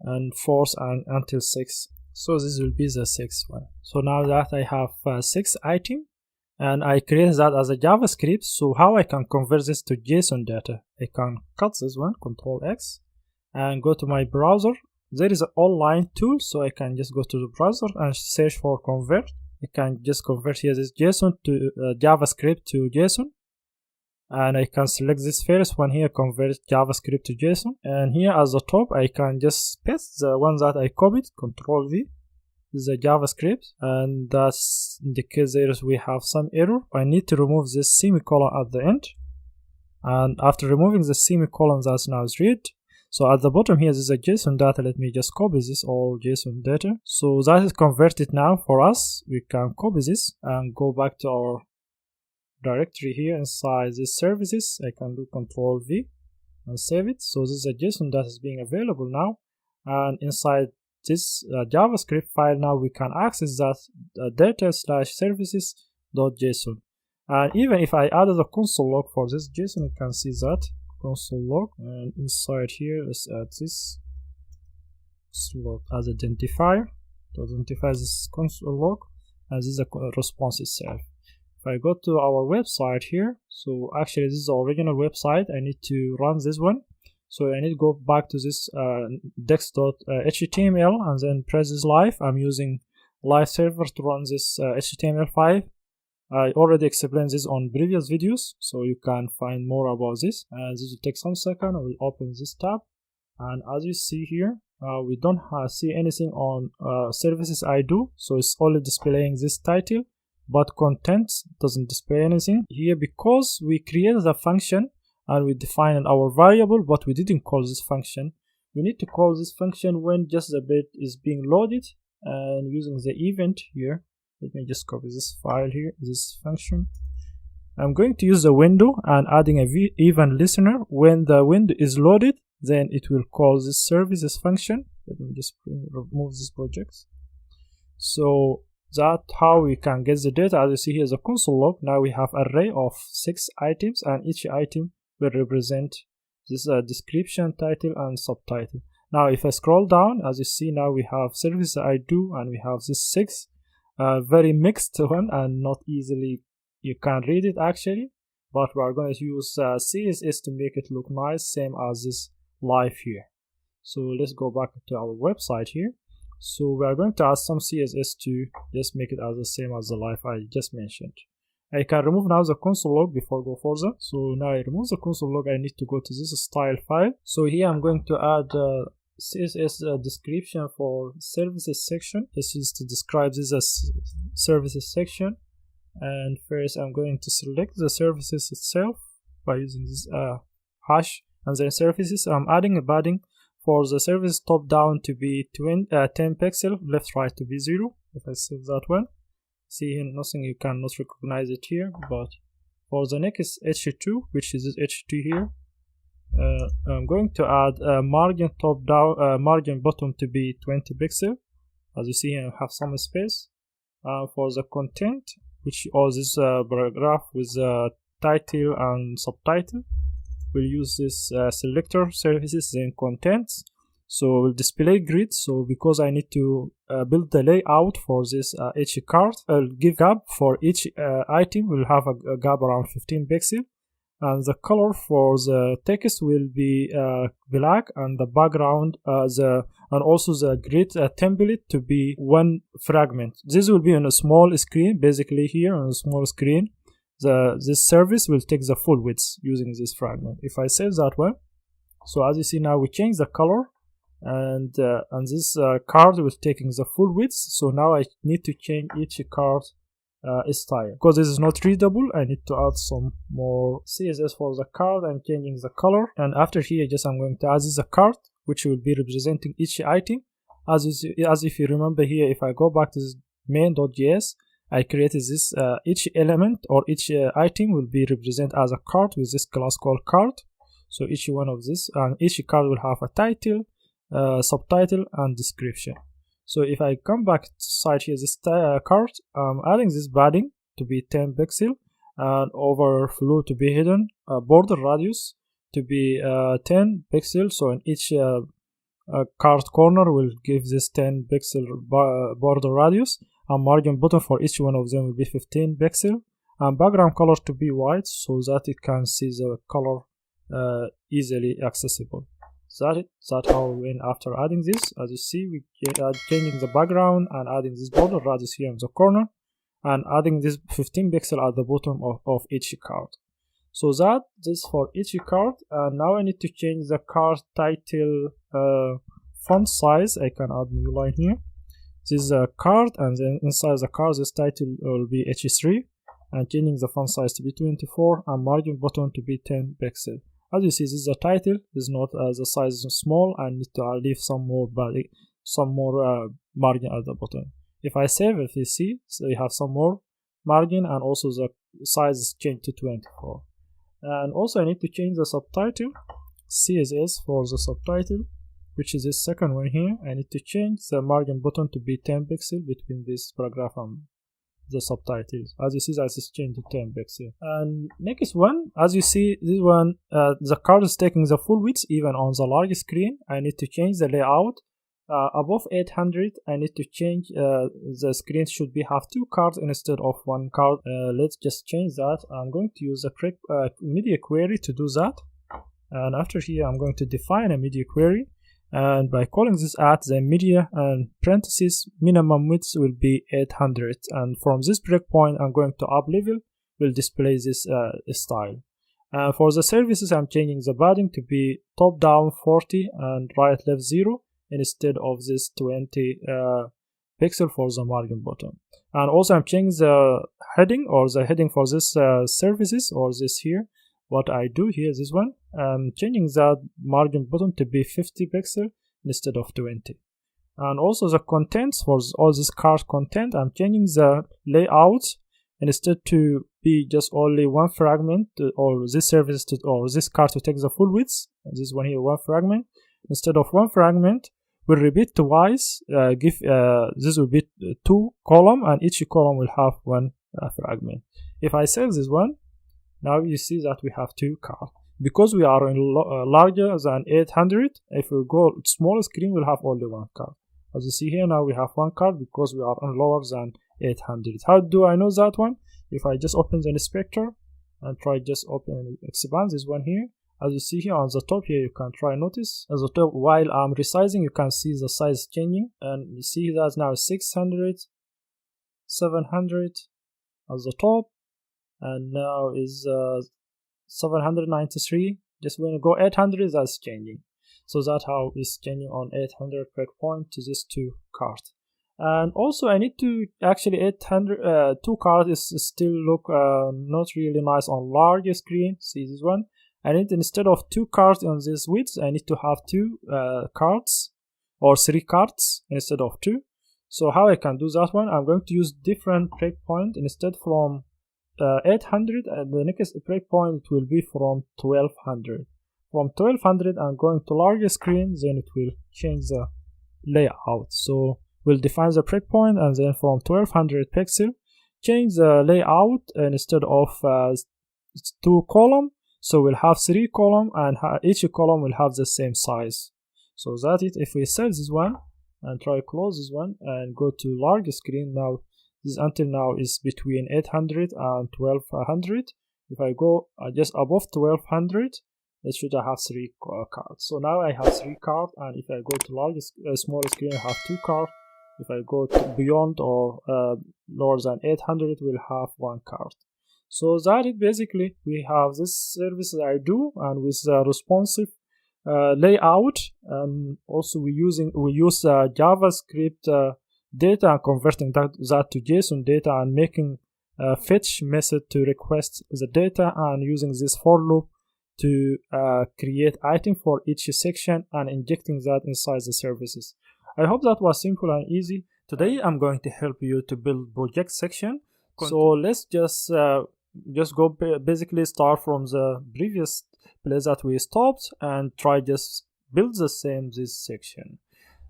and fourth and until 6. So this will be the 6th one. So now that I have 6 items and I create that as a JavaScript, so how I can convert this to JSON data? I can cut this one, Control X, and go to my browser. There is an online tool, so I can just go to the browser and search for convert. I can just convert here this JSON to JavaScript to JSON, and I can select this first one here, convert JavaScript to JSON, and here at the top I can just paste the one that I copied, Control V, this is a JavaScript, and that's in the case there we have some error. I need to remove this semicolon at the end, and after removing the semicolon, that's now is read. So at the bottom here, this is a JSON data. Let me just copy this all JSON data. So that is converted now for us. We can copy this and go back to our directory here inside these services. I can do Control V and save it. So this is a JSON that is being available now, and inside this JavaScript file now we can access that data / services.json. And even if I added a console log for this JSON, you can see that console log, and inside here let's add this slot as identifier to identify this console log, and this is a response itself. If I go to our website here, so actually this is the original website, I need to run this one, so I need to go back to this dex.html and then press this live. I'm using live server to run this HTML5. I already explained this on previous videos, so you can find more about this, and this will take some second. I will open this tab, and as you see here, we don't see anything on services I do, so it's only displaying this title, but content doesn't display anything here because we created a function and we defined our variable, but we didn't call this function. We need to call this function when just the bit is being loaded and using the event here, let me just copy this file here, this function. I'm going to use the window and adding a event listener. When the window is loaded, then it will call this services function. Let me just remove this project. So that's how we can get the data. As you see here, the console log. Now we have an array of 6 items, and each item will represent this description, title, and subtitle. Now if I scroll down, as you see, now we have service I do, and we have this 6 very mixed one, and not easily you can read it actually, but we are going to use CSS to make it look nice, same as this live here. So let's go back to our website here. So we are going to add some CSS to just make it as the same as the live I just mentioned. I can remove now the console log before I go further. So now I remove the console log, I need to go to this style file. So here I'm going to add CSS description for services section. This is to describe this as services section. And first I'm going to select the services itself by using this hash, and then services. I'm adding a padding for the service top down to be 10 pixel, left right to be 0. If I save that one, see here nothing, you cannot recognize it here. But for the next H2, which is this H2 here, I'm going to add a margin top down, margin bottom to be 20 pixel. As you see here, I have some space. For the content, which all this paragraph with title and subtitle, we'll use this selector services and contents. So we'll display grid. So because I need to build the layout for this each card, I'll give gap for each item. We'll have a gap around 15 pixel, and the color for the text will be black, and the background and also the grid template to be one fragment. This will be on a small screen. Basically here on a small screen, this service will take the full width using this fragment. If I save that one, so as you see now we change the color, and this card will taking the full width. So now I need to change each card style, because this is not readable. I need to add some more CSS for the card. I'm changing the color, and after here just I'm going to add this card which will be representing each item. As if you remember here, if I go back to this main.js, I created this each element or each item will be represented as a card with this class called card. So each one of this, and each card will have a title, subtitle, and description. So if I come back to side here, this card, I'm adding this padding to be 10 pixel, and overflow to be hidden, border radius to be 10 pixel. So in each card corner will give this 10 pixel border radius, and margin bottom for each one of them will be 15 pixel, and background color to be white so that it can see the color easily accessible. That's how we went after adding this. As you see, we are changing the background and adding this border radius here in the corner, and adding this 15 pixel at the bottom of each card. So this for each card. And now I need to change the card title font size. I can add new line here. This is a card, and then inside the card this title will be H3, and changing the font size to be 24 and margin bottom to be 10 pixel. As you see, this is a title, is not the size is small. I need to leave some more margin at the bottom. If I save, if you see, so you have some more margin, and also the size is changed to 24. And also I need to change the subtitle, CSS for the subtitle, which is this second one here. I need to change the margin bottom to be 10 pixel between this paragraph and the subtitles. As you see, that is changed to 10 pixel. And next one, as you see, this one, the card is taking the full width even on the large screen. I need to change the layout. Above 800, I need to change the screen should be have 2 cards instead of 1 card. Let's just change that. I'm going to use a media query to do that. And after here, I'm going to define a media query. And by calling this at the media and parentheses, minimum width will be 800. And from this breakpoint, I'm going to up level, will display this style. For the services, I'm changing the padding to be top down 40 and right left 0 instead of this 20 pixel for the margin bottom. And also I'm changing the heading for this services, or this here. What I do here, this one, I'm changing that margin bottom to be 50 pixel instead of 20. And also the contents for all this cart content, I'm changing the layout instead to be just only one fragment, or this service to, or this cart to take the full width. This one here, one fragment. Instead of one fragment, we'll repeat twice. This will be 2 columns, and each column will have one fragment. If I save this one, now you see that we have 2 cards. Because we are in larger than 800, if we go smaller screen, we'll have only 1 card. As you see here, now we have 1 card because we are on lower than 800. How do I know that one? If I just open the inspector and try just open and expand this one here, as you see here on the top here, you can try notice at the top while I'm resizing, you can see the size changing, and you see that now 600, 700 at the top, and now is 793. Just when you go 800, that's changing. So that's how it's changing on 800 breakpoint to this 2 cards. And also I need to actually 800 2 cards is still look not really nice on larger screen. See this one? I need, instead of 2 cards on this width, I need to have 2 cards or 3 cards instead of 2. So how I can do that one? I'm going to use different breakpoint. Instead from 800, the next breakpoint will be from 1200. From 1200 I'm going to larger screen, then it will change the layout. So we'll define the breakpoint, and then from 1200 pixel change the layout, and instead of 2 columns, so we'll have 3 columns, and each column will have the same size. So that's it. If we save this one and try close this one and go to larger screen, now this until now is between 800 and 1200. If I go just above 1200, it should have 3 cards. So now I have 3 cards, and if I go to largest smaller screen, I have 2 cards. If I go to beyond or lower than 800, we'll have 1 card. So that is basically, we have this service that I do, and with the responsive layout, and also we use JavaScript data and converting that to JSON data, and making a fetch method to request the data, and using this for loop to create item for each section and injecting that inside the services. I hope that was simple and easy. Today I'm going to help you to build project section. So let's just go basically start from the previous place that we stopped and try just build the same this section.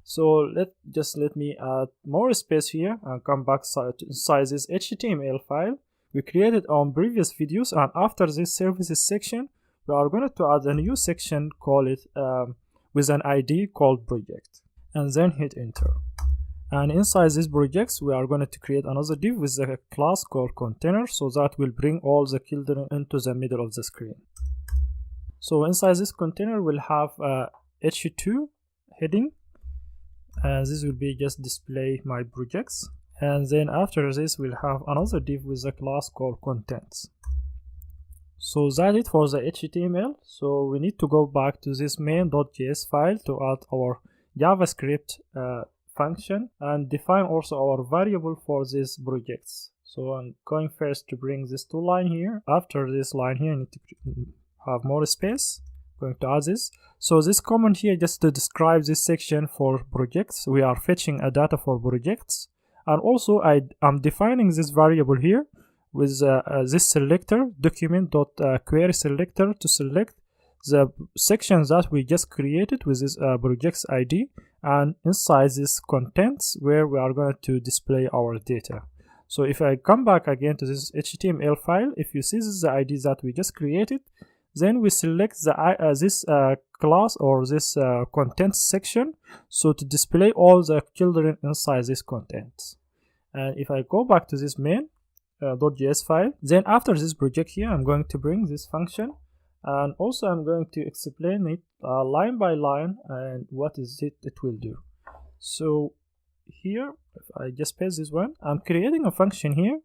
So let me add more space here and come back inside this HTML file we created on previous videos, and after this services section we are going to add a new section, call it with an ID called project, and then hit enter. And inside these projects we are going to create another div with a class called container, so that will bring all the children into the middle of the screen. So inside this container we'll have h2 heading, and this will be just display my projects. And then after this we'll have another div with a class called contents. So that's it for the HTML. So we need to go back to this main.js file to add our JavaScript function and define also our variable for these projects. So I'm going first to bring this 2 line here. After this line here I need to have more space. I'm going to add this. So this comment here just to describe this section for projects. We are fetching a data for projects, and also I'm defining this variable here with this selector document.query selector to select the sections that we just created with this project's ID, and inside this contents where we are going to display our data. So if I come back again to this HTML file, if you see this is the ID that we just created, then we select this class or this contents section, so to display all the children inside this contents. And if I go back to this main.js file, then after this project here I'm going to bring this function, and also I'm going to explain it line by line and what is it will do. So here if I just paste this one, I'm creating a function here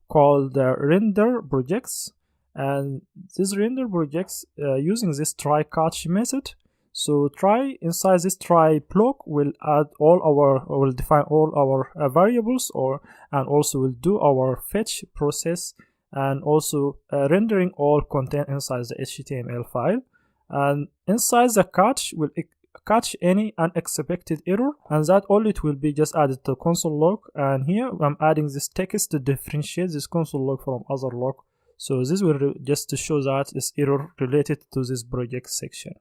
called render projects, and this render projects using this try catch method. So try inside this try block will add will define all our variables, and also will do our fetch process, and also rendering all content inside the HTML file. And inside the catch will catch any unexpected error, and that all it will be just added to console log. And here I'm adding this text to differentiate this console log from other log. So this will just to show that this error related to this project section.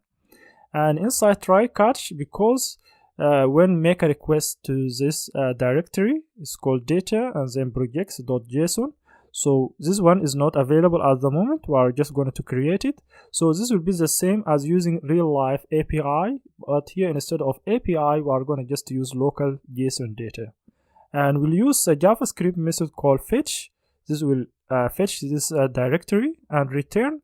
And inside try catch, because when make a request to this directory, it's called data and then projects.json. So this one is not available at the moment. We are just going to create it. So this will be the same as using real life API, but here instead of API, we are going to just use local JSON data. And we'll use a JavaScript method called fetch. This will fetch this directory and return.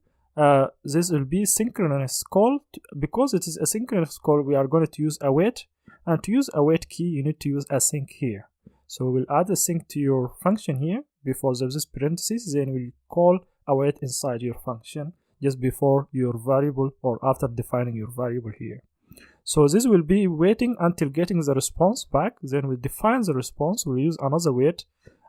This will be synchronous call. Because it is a synchronous call, we are going to use await. And to use await key, you need to use async here. So we'll add async to your function here before there's this parentheses, then we'll call await inside your function just before your variable or after defining your variable here. So this will be waiting until getting the response back. Then we'll define the response. We'll use another wait.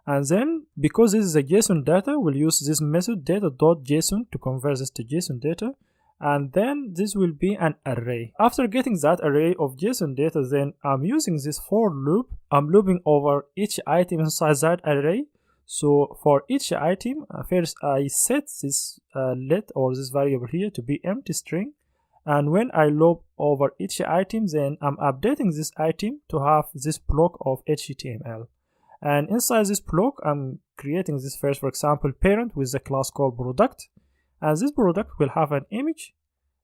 And then because this is a JSON data, we'll use this method data.json to convert this to JSON data. And then this will be an array. After getting that array of JSON data, then I'm using this for loop. I'm looping over each item inside that array. So for each item, first I set this let or this variable here to be empty string. And when I loop over each item, then I'm updating this item to have this block of HTML. And inside this block, I'm creating this first, for example, parent with a class called product. And this product will have an image,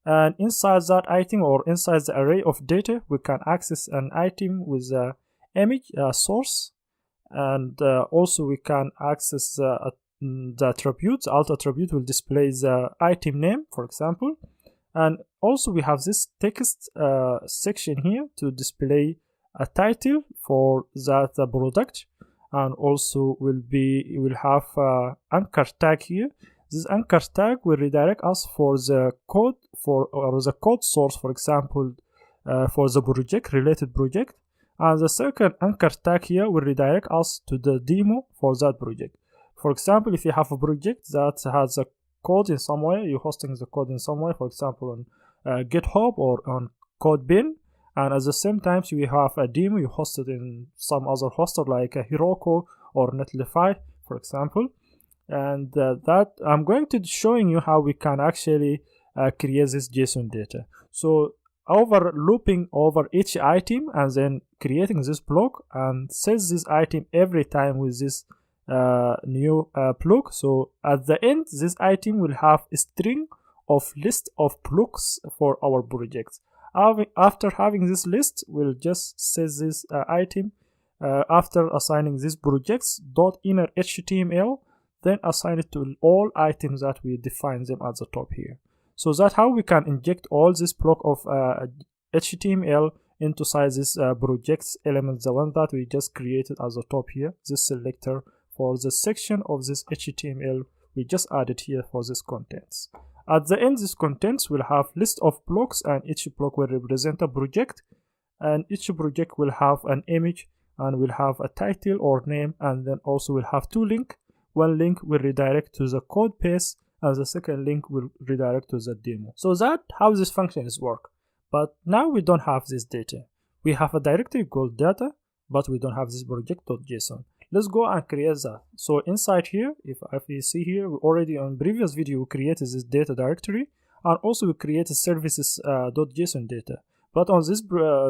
and inside that item or inside the array of data, we can access an item with the image source, and also we can access the attributes. Alt attribute will display the item name, for example, and also we have this text section here to display a title for that product, and also will have anchor tag here. This anchor tag will redirect us for the code or the code source, for example, for the project, related project. And the second anchor tag here will redirect us to the demo for that project. For example, if you have a project that has a code in somewhere, you're hosting the code in somewhere, for example, on GitHub or on CodeBin, and at the same time, you have a demo you hosted in some other hoster like Heroku or Netlify, for example. And that I'm going to showing you how we can actually create this JSON data. So over looping over each item and then creating this block and sets this item every time with this new block. So at the end, this item will have a string of list of blocks for our project. After having this list, we'll just set this item after assigning this projects.inner HTML, then assign it to all items that we define them at the top here. So that's how we can inject all this block of HTML into this projects element, the one that we just created at the top here, this selector for the section of this HTML we just added here for this contents. At the end, this contents will have list of blocks, and each block will represent a project, and each project will have an image and will have a title or name, and then also will have two links. One link will redirect to the code base, and the second link will redirect to the demo. So that's how this function is work. But now we don't have this data. We have a directory called data, but we don't have this project.json. Let's go and create that. So inside here, if you see here, we already on previous video we created this data directory, and also we created services.json data. But on this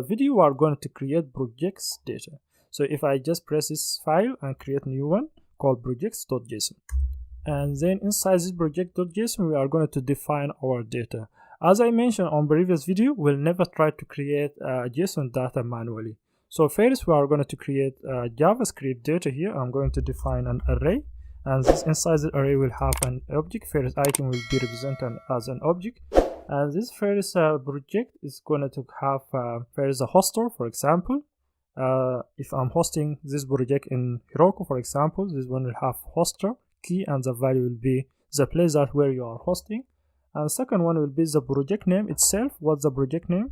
video, we are going to create projects data. So if I just press this file and create a new one called projects.json, and then inside this project.json we are going to define our data. As I mentioned on previous video, we'll never try to create JSON data manually. So first we are going to create JavaScript data here. I'm going to define an array, and this inside the array will have an object. First item will be represented as an object, and this first project is going to have first a hoster, for example. If I'm hosting this project in Heroku, for example, this one will have hoster key, and the value will be the place that where you are hosting. And second one will be the project name itself. What's the project name?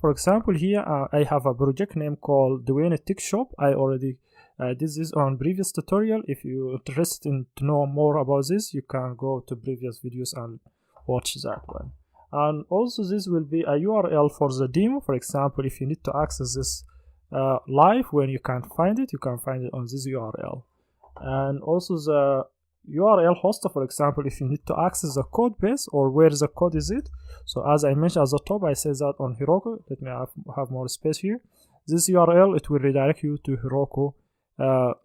For example, here I have a project name called Dwayne Tech Shop. I already did this on previous tutorial. If you're interested in to know more about this, you can go to previous videos and watch that one. And also this will be a URL for the demo. For example, if you need to access this live when you can't find it, you can find it on this URL. And also the URL hoster, for example, if you need to access the code base or where the code is it. So as I mentioned at the top, I said that on Heroku. Let me have more space here. This URL, it will redirect you to Heroku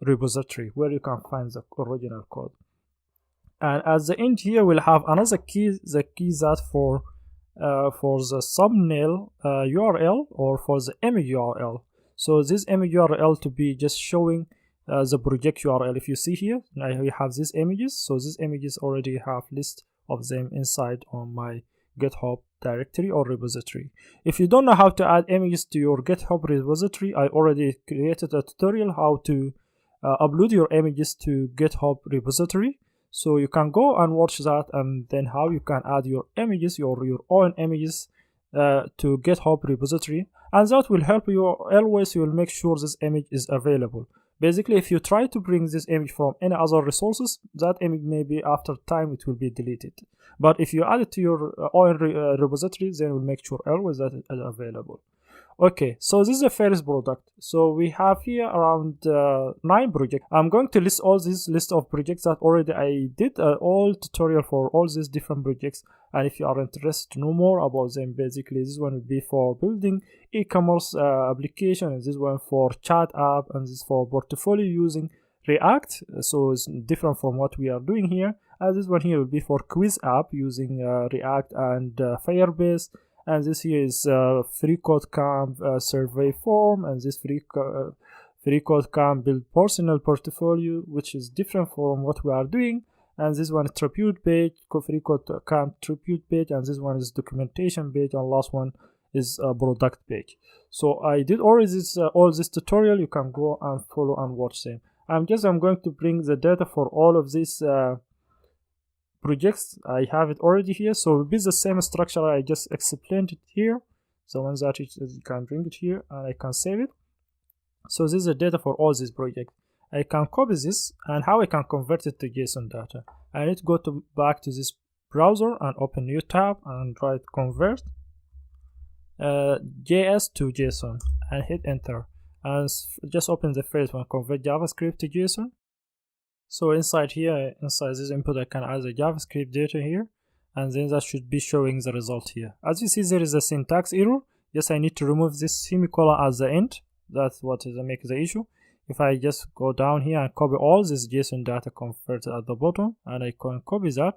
repository where you can find the original code. And at the end here, we'll have another key, the key that for the thumbnail URL or for the image URL. So this image URL to be just showing the project URL. If you see here, now we have these images. So these images already have list of them inside on my GitHub directory or repository. If you don't know how to add images to your GitHub repository, I already created a tutorial how to upload your images to GitHub repository. So you can go and watch that, and then how you can add your images, your own images to GitHub repository, and that will help you. Always you will make sure this image is available. Basically, if you try to bring this image from any other resources, that image maybe after time it will be deleted. But if you add it to your own repository, then we'll make sure always that it is available. Okay, so this is the first product. So we have here around 9 projects. I'm going to list all this list of projects that already I did all tutorial for all these different projects. And if you are interested to know more about them, basically this one will be for building e-commerce application, and this one for chat app, and this for portfolio using React. So it's different from what we are doing here. And this one here will be for quiz app using React and Firebase. And this here is free code camp survey form, and this free code camp build personal portfolio, which is different from what we are doing. And this one is tribute page, free code camp tribute page, and this one is documentation page, and last one is a product page. So I did already all this tutorial. You can go and follow and watch them. I'm going to bring the data for all of these projects. I have it already here, so it will be the same structure I just explained it here. The ones that you can bring it here, and I can save it. So this is the data for all these projects. I can copy this, and how I can convert it to JSON data. I need to go back to this browser and open new tab and try to convert JS to JSON and hit enter, and just open the first one, convert JavaScript to JSON. So inside here, inside this input, I can add the JavaScript data here, and then that should be showing the result here. As you see, there is a syntax error. Yes, I need to remove this semicolon at the end. That's what makes the issue. If I just go down here and copy all this JSON data converted at the bottom, and I can copy that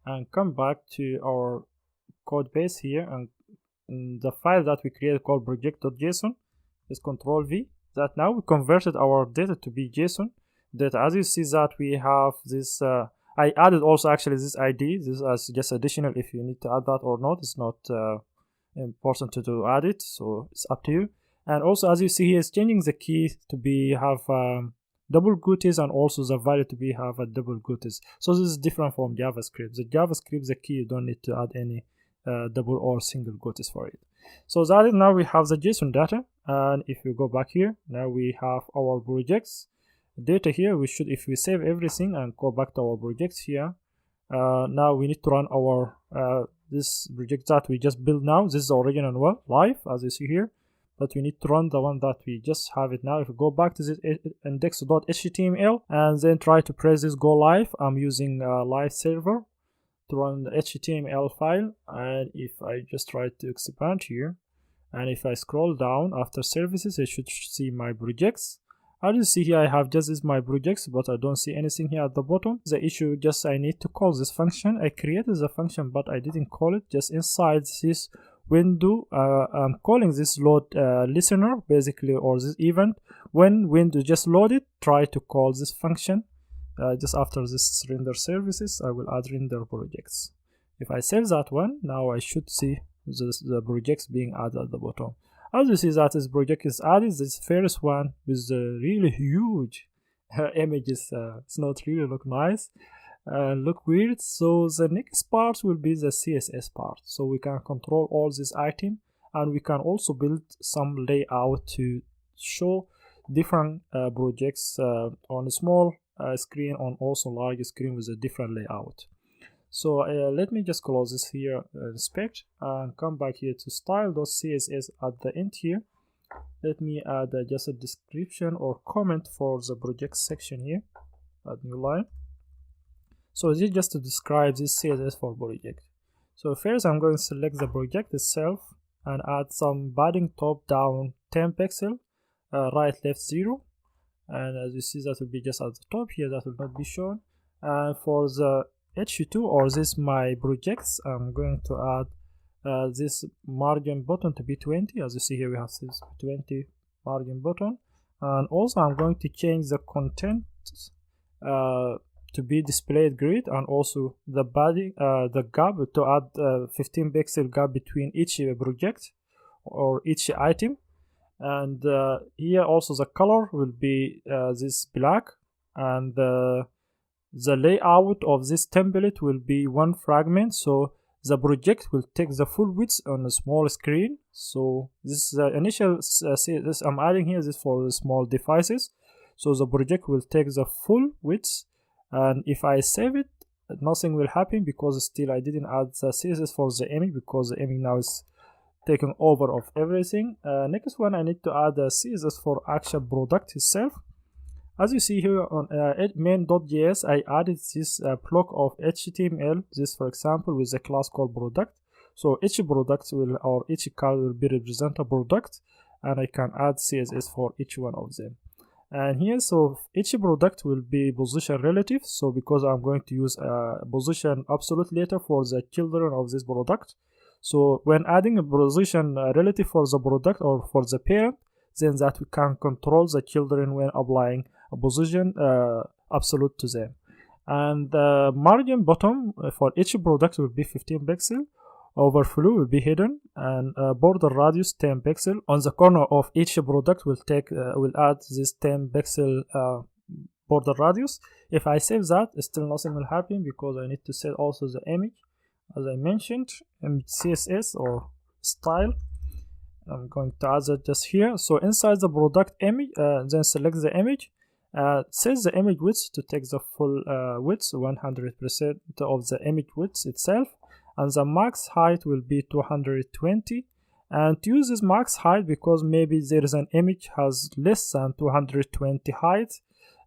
and come back to our code base here, and in the file that we created called project.json, is Control V. That now we converted our data to be JSON data. As you see that we have this I added also actually this ID. This is just additional. If you need to add that or not, it's not important to add it, so it's up to you. And also, as you see here, it's changing the key to be have double quotes, and also the value to be have a double quotes. So this is different from JavaScript. The JavaScript, the key, you don't need to add any double or single quotes for it. So that is, now we have the JSON data, and if you go back here, now we have our projects data here. We should, if we save everything and go back to our projects here, now we need to run our this project that we just built now. This is the original one live, as you see here, but we need to run the one that we just have it now. If we go back to this index.html and then try to press this go live, I'm using live server to run the HTML file. And if I just try to expand here, and if I scroll down after services, I should see my projects. As you see here, I have just this my projects, but I don't see anything here at the bottom. The issue, just I need to call this function. I created the function, but I didn't call it. Just inside this window, I'm calling this load listener basically, or this event. When window just loaded, try to call this function. Just after this render services, I will add render projects. If I save that one, now I should see the projects being added at the bottom. As you see that this project is added, this first one with the really huge images. It's not really look nice, look weird. So the next part will be the CSS part. So we can control all this item, and we can also build some layout to show different projects on a small screen, on also large screen with a different layout. So let me just close this here, inspect, and come back here to style.css at the end here. Let me add just a description or comment for the project section here. Add new line. So this is just to describe this CSS for project. So first I'm going to select the project itself and add some padding top down 10 pixel, right left 0, and as you see that will be just at the top here, that will not be shown. And for the H2 or this my projects, I'm going to add this margin button to be 20. As you see here, we have this 20 margin button, and also I'm going to change the content to be displayed grid, and also the body the gap to add 15 pixel gap between each project or each item. And here also the color will be this black, and the layout of this template will be one fragment, so the project will take the full width on a small screen. So this is the initial this I'm adding here, this for the small devices. So the project will take the full width, and if I save it, nothing will happen because still I didn't add the CSS for the image, because the image now is taking over of everything. Next one, I need to add a CSS for actual product itself. As you see here on main.js, I added this block of HTML, this for example with a class called product. So each product will, or each card will be represent a product, and I can add CSS for each one of them. And here, so each product will be position relative, so because I'm going to use a position absolute later for the children of this product. So when adding a position relative for the product or for the parent, then that we can control the children when applying a position absolute to them. And the margin bottom for each product will be 15 pixel, overflow will be hidden, and border radius 10 pixel. On the corner of each product will add this 10 pixel border radius. If I save that, still nothing will happen because I need to set also the image, as I mentioned, image CSS or style. I'm going to add that just here. So inside the product image, then select the image, set the image width to take the full width, 100% of the image width itself, and the max height will be 220. And to use this max height, because maybe there is an image has less than 220 height,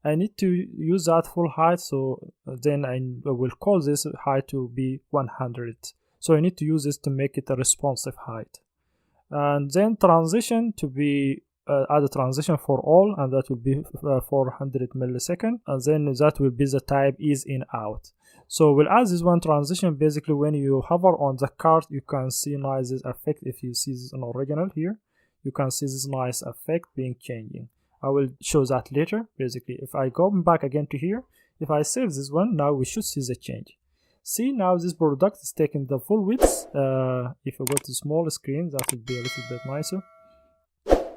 I need to use that full height, so then I will call this height to be 100. So I need to use this to make it a responsive height. And then transition to be add a transition for all, and that will be 400 millisecond, and then that will be the type is in out. So we'll add this one transition. Basically when you hover on the card, you can see nice this effect. If you see this in original here, you can see this nice effect being changing. I will show that later. Basically if I go back again to here, if I save this one, now we should see the change. See, now this product is taking the full width. If I go to small screen, that will be a little bit nicer.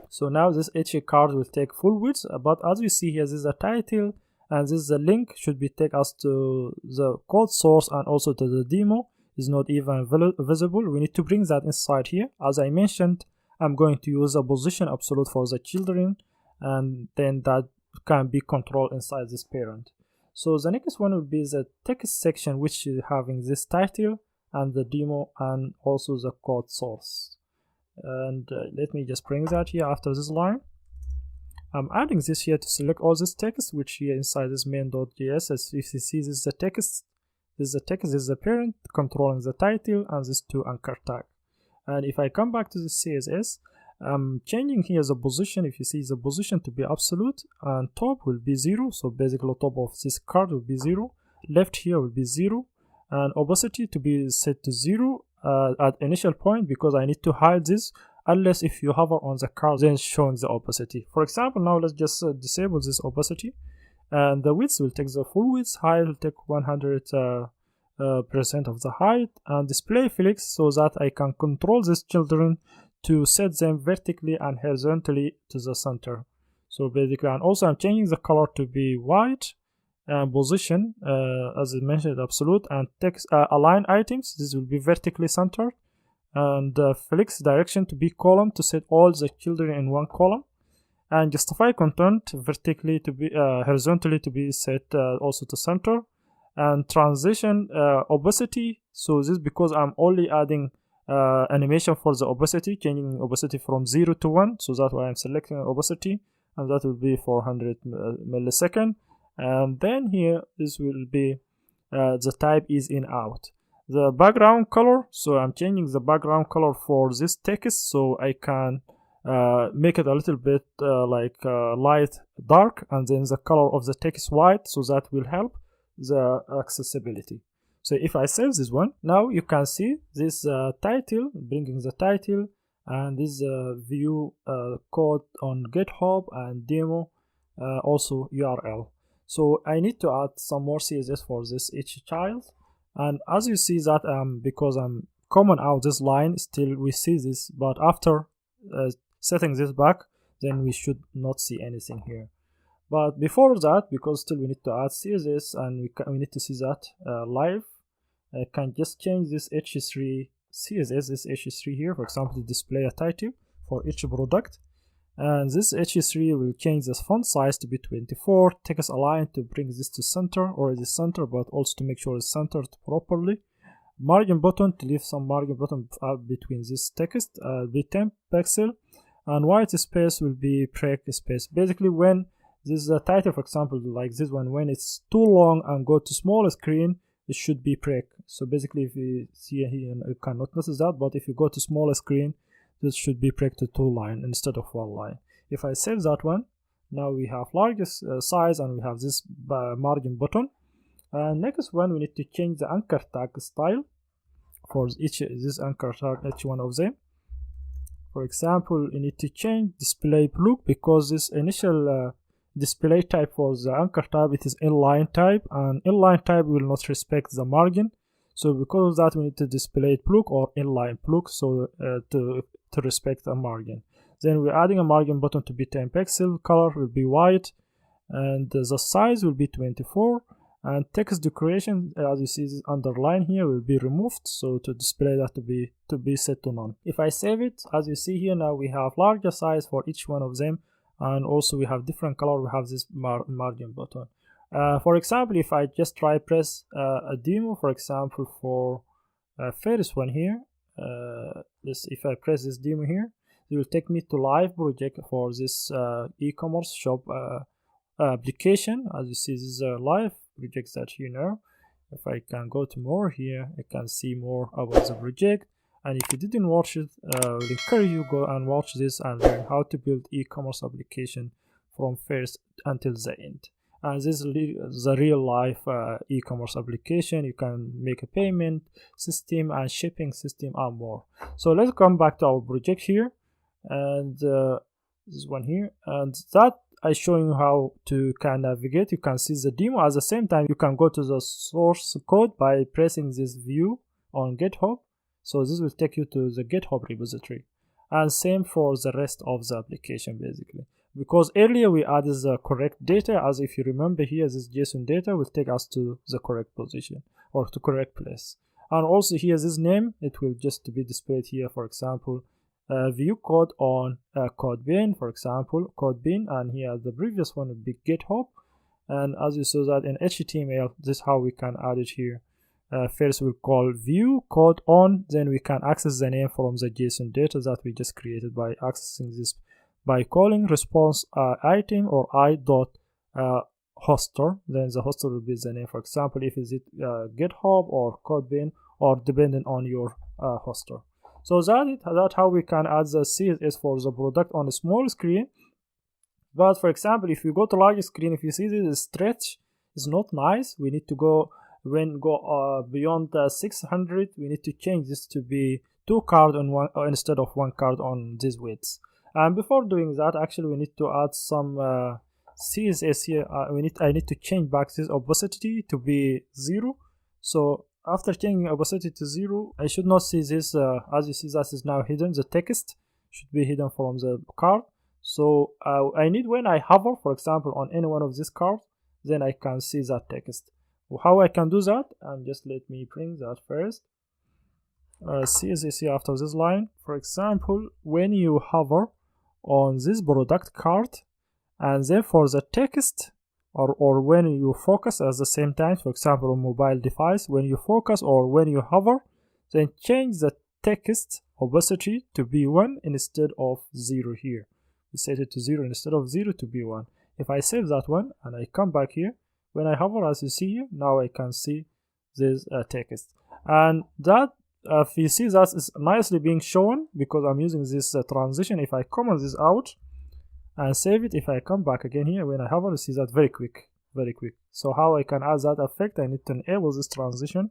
So now this HA card will take full width, but as you see here, this is a title, and this is a link should be take us to the code source and also to the demo. Is not even visible. We need to bring that inside here. As I mentioned, I'm going to use a position absolute for the children, and then that can be controlled inside this parent. So the next one will be the text section, which is having this title and the demo and also the code source. And let me just bring that here after this line. I'm adding this here to select all this text, which here inside this main.js, as if you see, this is the text, this is the text, this is the parent controlling the title, and this two anchor tag. And if I come back to the CSS, I'm changing here the position. If you see the position to be absolute, and top will be 0, so basically top of this card will be 0, left here will be 0, and opacity to be set to 0 at initial point, because I need to hide this unless if you hover on the card then showing the opacity. For example, now let's just disable this opacity, and the width will take the full width, height will take 100% of the height, and display flex, so that I can control these children to set them vertically and horizontally to the center. So basically, and also I'm changing the color to be white, and position as I mentioned absolute, and text align items, this will be vertically centered, and flex direction to be column to set all the children in one column, and justify content vertically to be horizontally to be set also to center, And transition opacity, so this because I'm only adding animation for the opacity, changing opacity from 0 to 1, so that's why I'm selecting opacity, and that will be 400 millisecond. And then here this will be the type is in out. The background color, so I'm changing the background color for this text, so I can make it a little bit light dark, and then the color of the text white, so that will help the accessibility. So if I save this one, now you can see this title, bringing the title, and this view code on GitHub and demo, also URL. So I need to add some more CSS for this each child. And as you see that because I'm comment out this line, still we see this, but after setting this back, then we should not see anything here. But before that, because still we need to add CSS and we need to see that live, I can just change this H3 CSS, this H3 here, for example, to display a title for each product. And this H3 will change this font size to be 24, text align to bring this to center, already center, but also to make sure it's centered properly. Margin button to leave some margin button between this text, be 10 pixel, and white space will be break space. Basically, when this is a title, for example, like this one, when it's too long and go to small screen, it should be break. So basically, if you see here, you cannot notice that, but if you go to smaller screen, this should be break to 2 lines instead of 1 line. If I save that one, now we have largest size and we have this margin button. Next one, we need to change the anchor tag style for this anchor tag, each one of them. For example, you need to change display blue, because this initial display type for the anchor type, it is inline type, and inline type will not respect the margin. So because of that, we need to display it blue or inline blue, so to respect a margin. Then we're adding a margin button to be 10 pixel, color will be white, and the size will be 24, and text decoration, as you see this underline here, will be removed, so to display that to be set to none. If I save it, as you see here, now we have larger size for each one of them, and also we have different color. We have this margin button. For example, if I just try press a demo, for example, for first one here, if I press this demo here, it will take me to live project for this e-commerce shop application. As you see, this is a live project that you know. If I can go to more here, I can see more about the project. And if you didn't watch it, I will encourage you go and watch this and learn how to build e-commerce application from first until the end. And this is the real life e-commerce application. You can make a payment system and shipping system and more. So let's come back to our project here, and this one here, and that I show you how to can navigate. You can see the demo. At the same time, you can go to the source code by pressing this view on GitHub. So this will take you to the GitHub repository, and same for the rest of the application basically. Because earlier we added the correct data, as if you remember here, this JSON data will take us to the correct position or to correct place. And also here, this name, it will just be displayed here, for example, view code on code bin, for example, code bin, and here the previous one would be GitHub. And as you saw that in HTML, this is how we can add it here. First we'll call view code on, then we can access the name from the JSON data that we just created by accessing this by calling response item or i.hoster. Then the hoster will be the name, for example, if is it GitHub or Codebin, or depending on your hoster. So that's how we can add the CSS for the product on a small screen. But for example, if you go to large screen, if you see this stretch is not nice, we need to go beyond 600. We need to change this to be 2 cards on one instead of 1 card on this width. And before doing that, actually we need to add some CSS here. I need to change back this opacity to be 0. So after changing opacity to 0, I should not see this. As you see, that is now hidden. The text should be hidden from the card. So I need, when I hover, for example, on any one of these cards, then I can see that text. How I can do that? And just let me bring that first. CSS here after this line. For example, when you hover on this product card, and then for the text or when you focus at the same time. For example, on mobile device, when you focus or when you hover, then change the text opacity to be 1 instead of 0 here. We set it to 0 instead of 0 to be 1. If I save that one and I come back here, when I hover, as you see here, now I can see this text. And that, if you see, that is nicely being shown because I'm using this transition. If I comment this out and save it, if I come back again here, when I hover, you see that very quick. So how I can add that effect? I need to enable this transition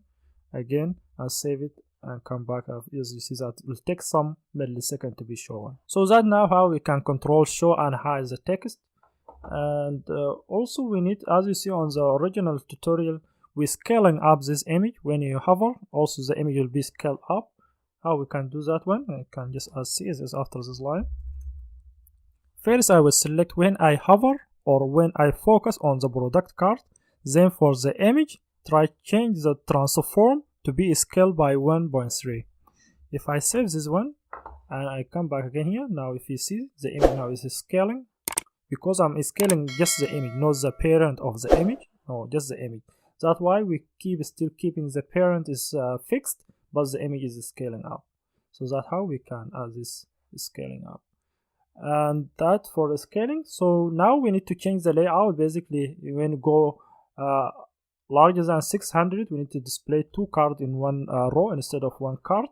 again and save it and come back. As you see, that will take some milliseconds to be shown. So that now how we can control show and hide the text. And also we need, as you see on the original tutorial, we're scaling up this image. When you hover, also the image will be scaled up. How we can do that one? I can just add CSS after this line. First I will select when I hover or when I focus on the product card. Then for the image, try change the transform to be scaled by 1.3. If I save this one and I come back again here, now if you see the image now is scaling, because I'm scaling just the image, not the parent of the image, no, just the image. That's why we still keeping the parent is fixed, but the image is scaling up. So that's how we can add this scaling up. And that for the scaling. So now we need to change the layout. Basically, when you go larger than 600, we need to display 2 cards in one row instead of 1 card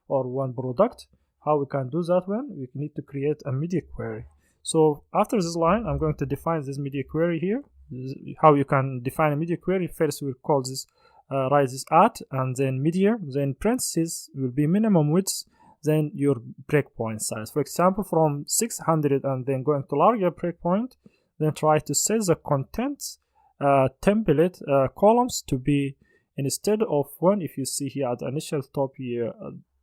or 1 product. How we can do that one? We need to create a media query. So after this line, I'm going to define this media query here. How you can define a media query? First, we'll call this write this at, and then media, then parentheses will be minimum width, then your breakpoint size. For example, from 600 and then going to larger breakpoint, then try to set the contents template columns to be, instead of 1, if you see here at the initial top here,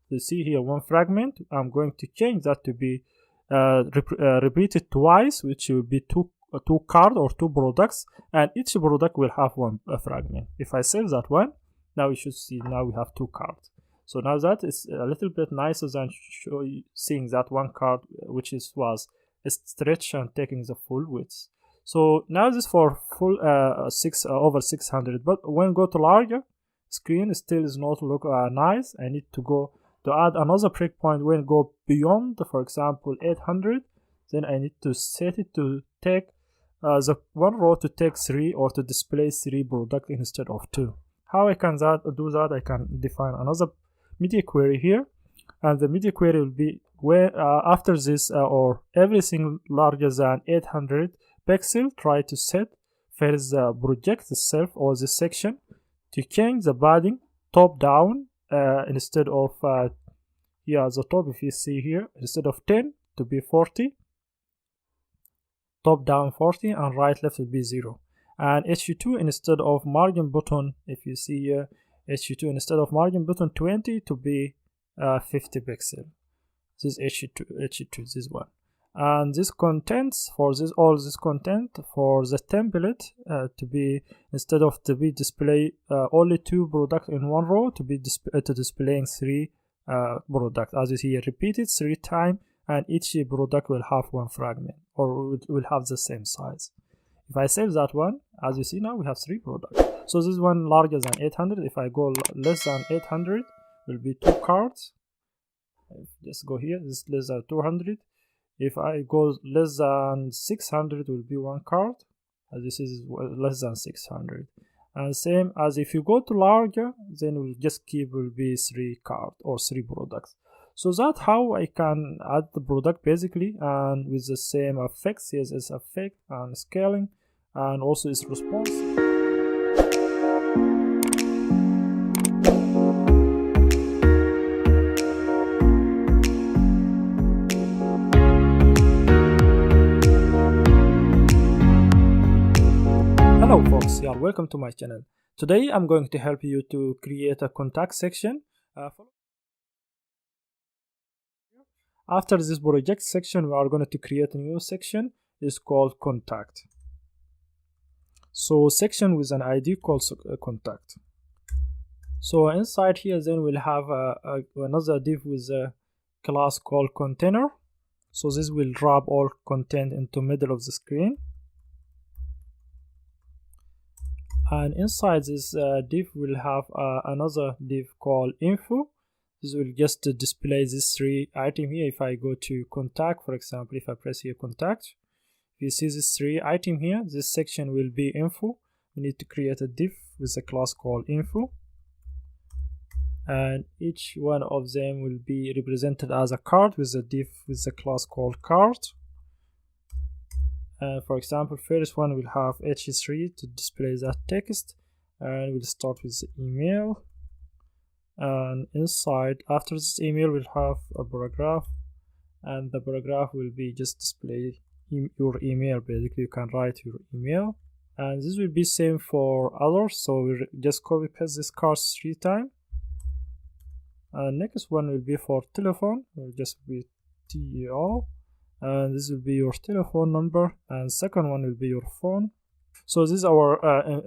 you see here 1 fragment, I'm going to change that to be repeated twice, which will be two cards or 2 products, and each product will have 1 fragment. If I save that one, now you should see now we have 2 cards. So now that is a little bit nicer than seeing that 1 card which was stretched and taking the full width. So now this for full over 600, but when go to larger screen, still is not look nice. I need to go to add another breakpoint. When go beyond, for example, 800, then I need to set it to take the 1 row to take 3 or to display 3 products instead of 2. How I can do that? I can define another media query here, and the media query will be where after this or everything larger than 800 pixel, try to set first the project itself or the section to change the padding top down instead of here at the top, if you see here, instead of 10 to be 40, top down 40, and right left will be 0. And HU2 instead of margin button, if you see here, HU2 instead of margin button 20 to be 50 pixel. This is HU2, this one. And this contents for this, all this content for the template to be, instead of to be display only 2 products in 1 row, to be displaying 3 products. As you see, repeated 3 times, and each product will have 1 fragment or will have the same size. If I save that one, as you see now we have 3 products. So this one larger than 800. If I go less than 800, will be 2 cards. Just go here. This is less than 200. If I go less than 600, will be 1 card. As this is less than 600. And same as if you go to larger, then we'll just keep will be 3 cards or 3 products. So that's how I can add the product basically, and with the same effect, CSS effect and scaling, and also its response. Hello folks, you are welcome to my channel. Today I'm going to help you to create a contact section. After this project section, we are going to create a new section. It's called contact. So section with an ID called contact. So inside here, then we'll have another div with a class called container. So this will drop all content into middle of the screen. And inside this div we'll have another div called info. This will just display these three items here. If I go to contact, for example, if I press here contact, if you see this three item here, this section will be info. We need to create a div with a class called info, and each one of them will be represented as a card with a div with a class called card. And for example, first one will have h3 to display that text, and we'll start with the email. And inside, after this email, we'll have a paragraph, and the paragraph will be just display your email. Basically, you can write your email, and this will be same for others. So we'll just copy paste this cards 3 times. And next one will be for telephone. Will just be TEL, and this will be your telephone number, and second one will be your phone. So this is our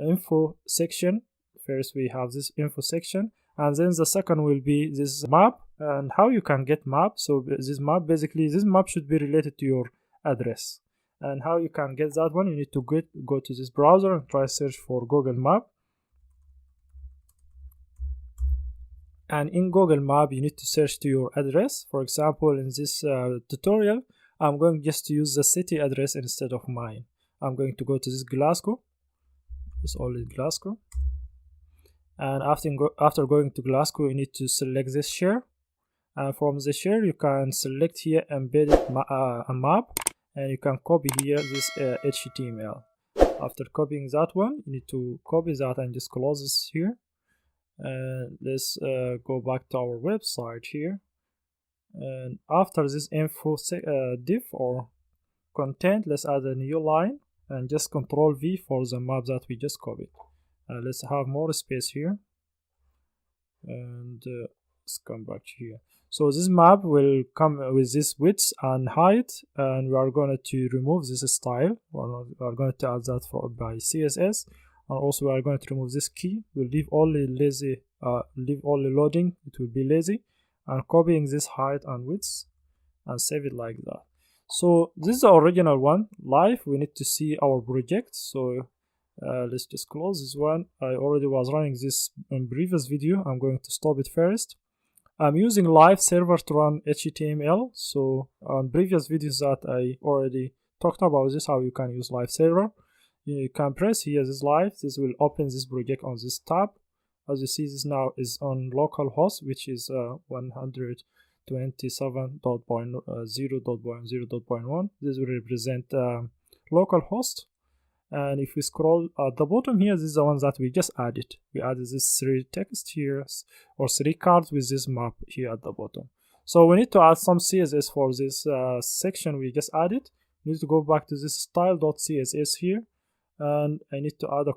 info section. First we have this info section, and then the second will be this map and how you can get map. So this map, basically this map should be related to your address, and how you can get that one, you need to go to this browser and try search for Google Map. And in Google Map you need to search to your address. For example, in this tutorial I'm going just to use the city address instead of mine. I'm going to go to this Glasgow. It's only Glasgow. And after going to Glasgow, you need to select this share. And from the share, you can select here embedded a map, and you can copy here this HTML. After copying that one, you need to copy that and just close this here. And let's go back to our website here. And after this info div or content, let's add a new line and just Control V for the map that we just copied. Let's have more space here, and let's come back here. So this map will come with this width and height, and we are going to remove this style. We are going to add that by CSS, and also we are going to remove this key. We'll leave only lazy, leave only loading. It will be lazy, and copying this height and width and save it like that. So this is the original one. Live, we need to see our project. So let's just close this one. I already was running this in previous video. I'm going to stop it first. I'm using live server to run HTML. So on previous videos that I already talked about this, how you can use live server. You can press here this live. This will open this project on this tab. As you see, this now is on localhost, which is 127.0.0.1. This will represent localhost. And if we scroll at the bottom here, this is the ones that we just added. We added this 3 text here, or 3 cards with this map here at the bottom. So we need to add some CSS for this section we just added. We need to go back to this style.css here, and I need to add a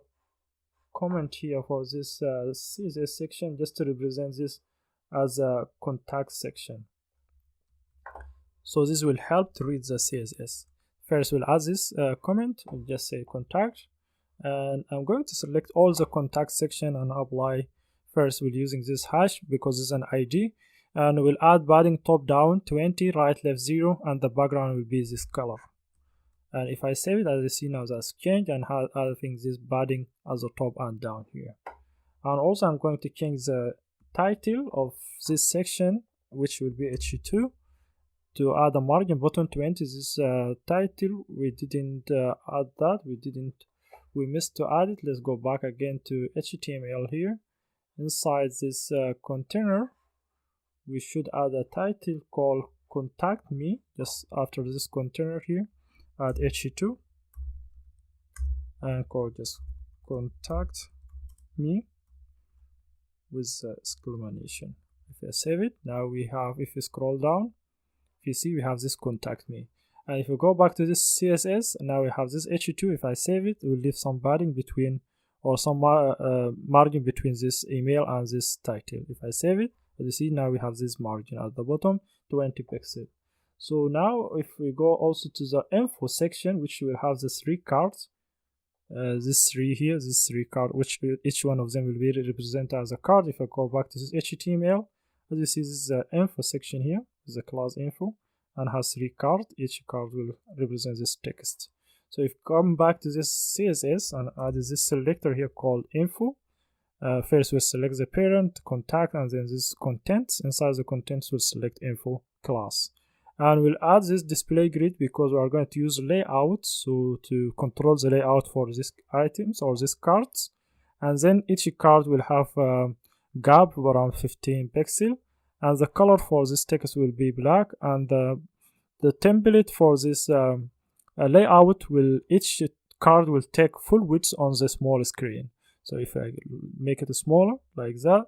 comment here for this CSS section just to represent this as a contact section. So this will help to read the CSS. First, we'll add this comment. We'll just say contact, and I'm going to select all the contact section and apply. First, we're using this hash because it's an ID, and we'll add padding top down 20, right left 0, and the background will be this color. And if I save it, as you see now, that's changed, and having this padding as a top and down here. And also, I'm going to change the title of this section, which will be H2. To add a margin button 20, this title, we didn't add that. We missed to add it. Let's go back again to HTML here. Inside this container, we should add a title called contact me. Just after this container here, add H2 and call just contact me with exclamation. If I save it, now we have, if you scroll down, you see we have this contact me. And if we go back to this CSS, now we have this H2. If I save it, we'll leave some padding between, or some margin between this email and this title. If I save it, as you see, now we have this margin at the bottom, 20 pixels. So now if we go also to the info section, which will have the 3 cards, this 3 here, this 3 card, which each one of them will be represented as a card. If I go back to this HTML, as you see, this is the info section here. Is a class info and has 3 cards. Each card will represent this text. So if you come back to this CSS and add this selector here called info, first we'll select the parent, contact, and then this contents. Inside the contents we'll select info class. And we'll add this display grid because we are going to use layout, so to control the layout for these items or these cards. And then each card will have a gap of around 15 pixels, and the color for this text will be black, and the template for this layout will, each card will take full width on the small screen. So if I make it smaller like that,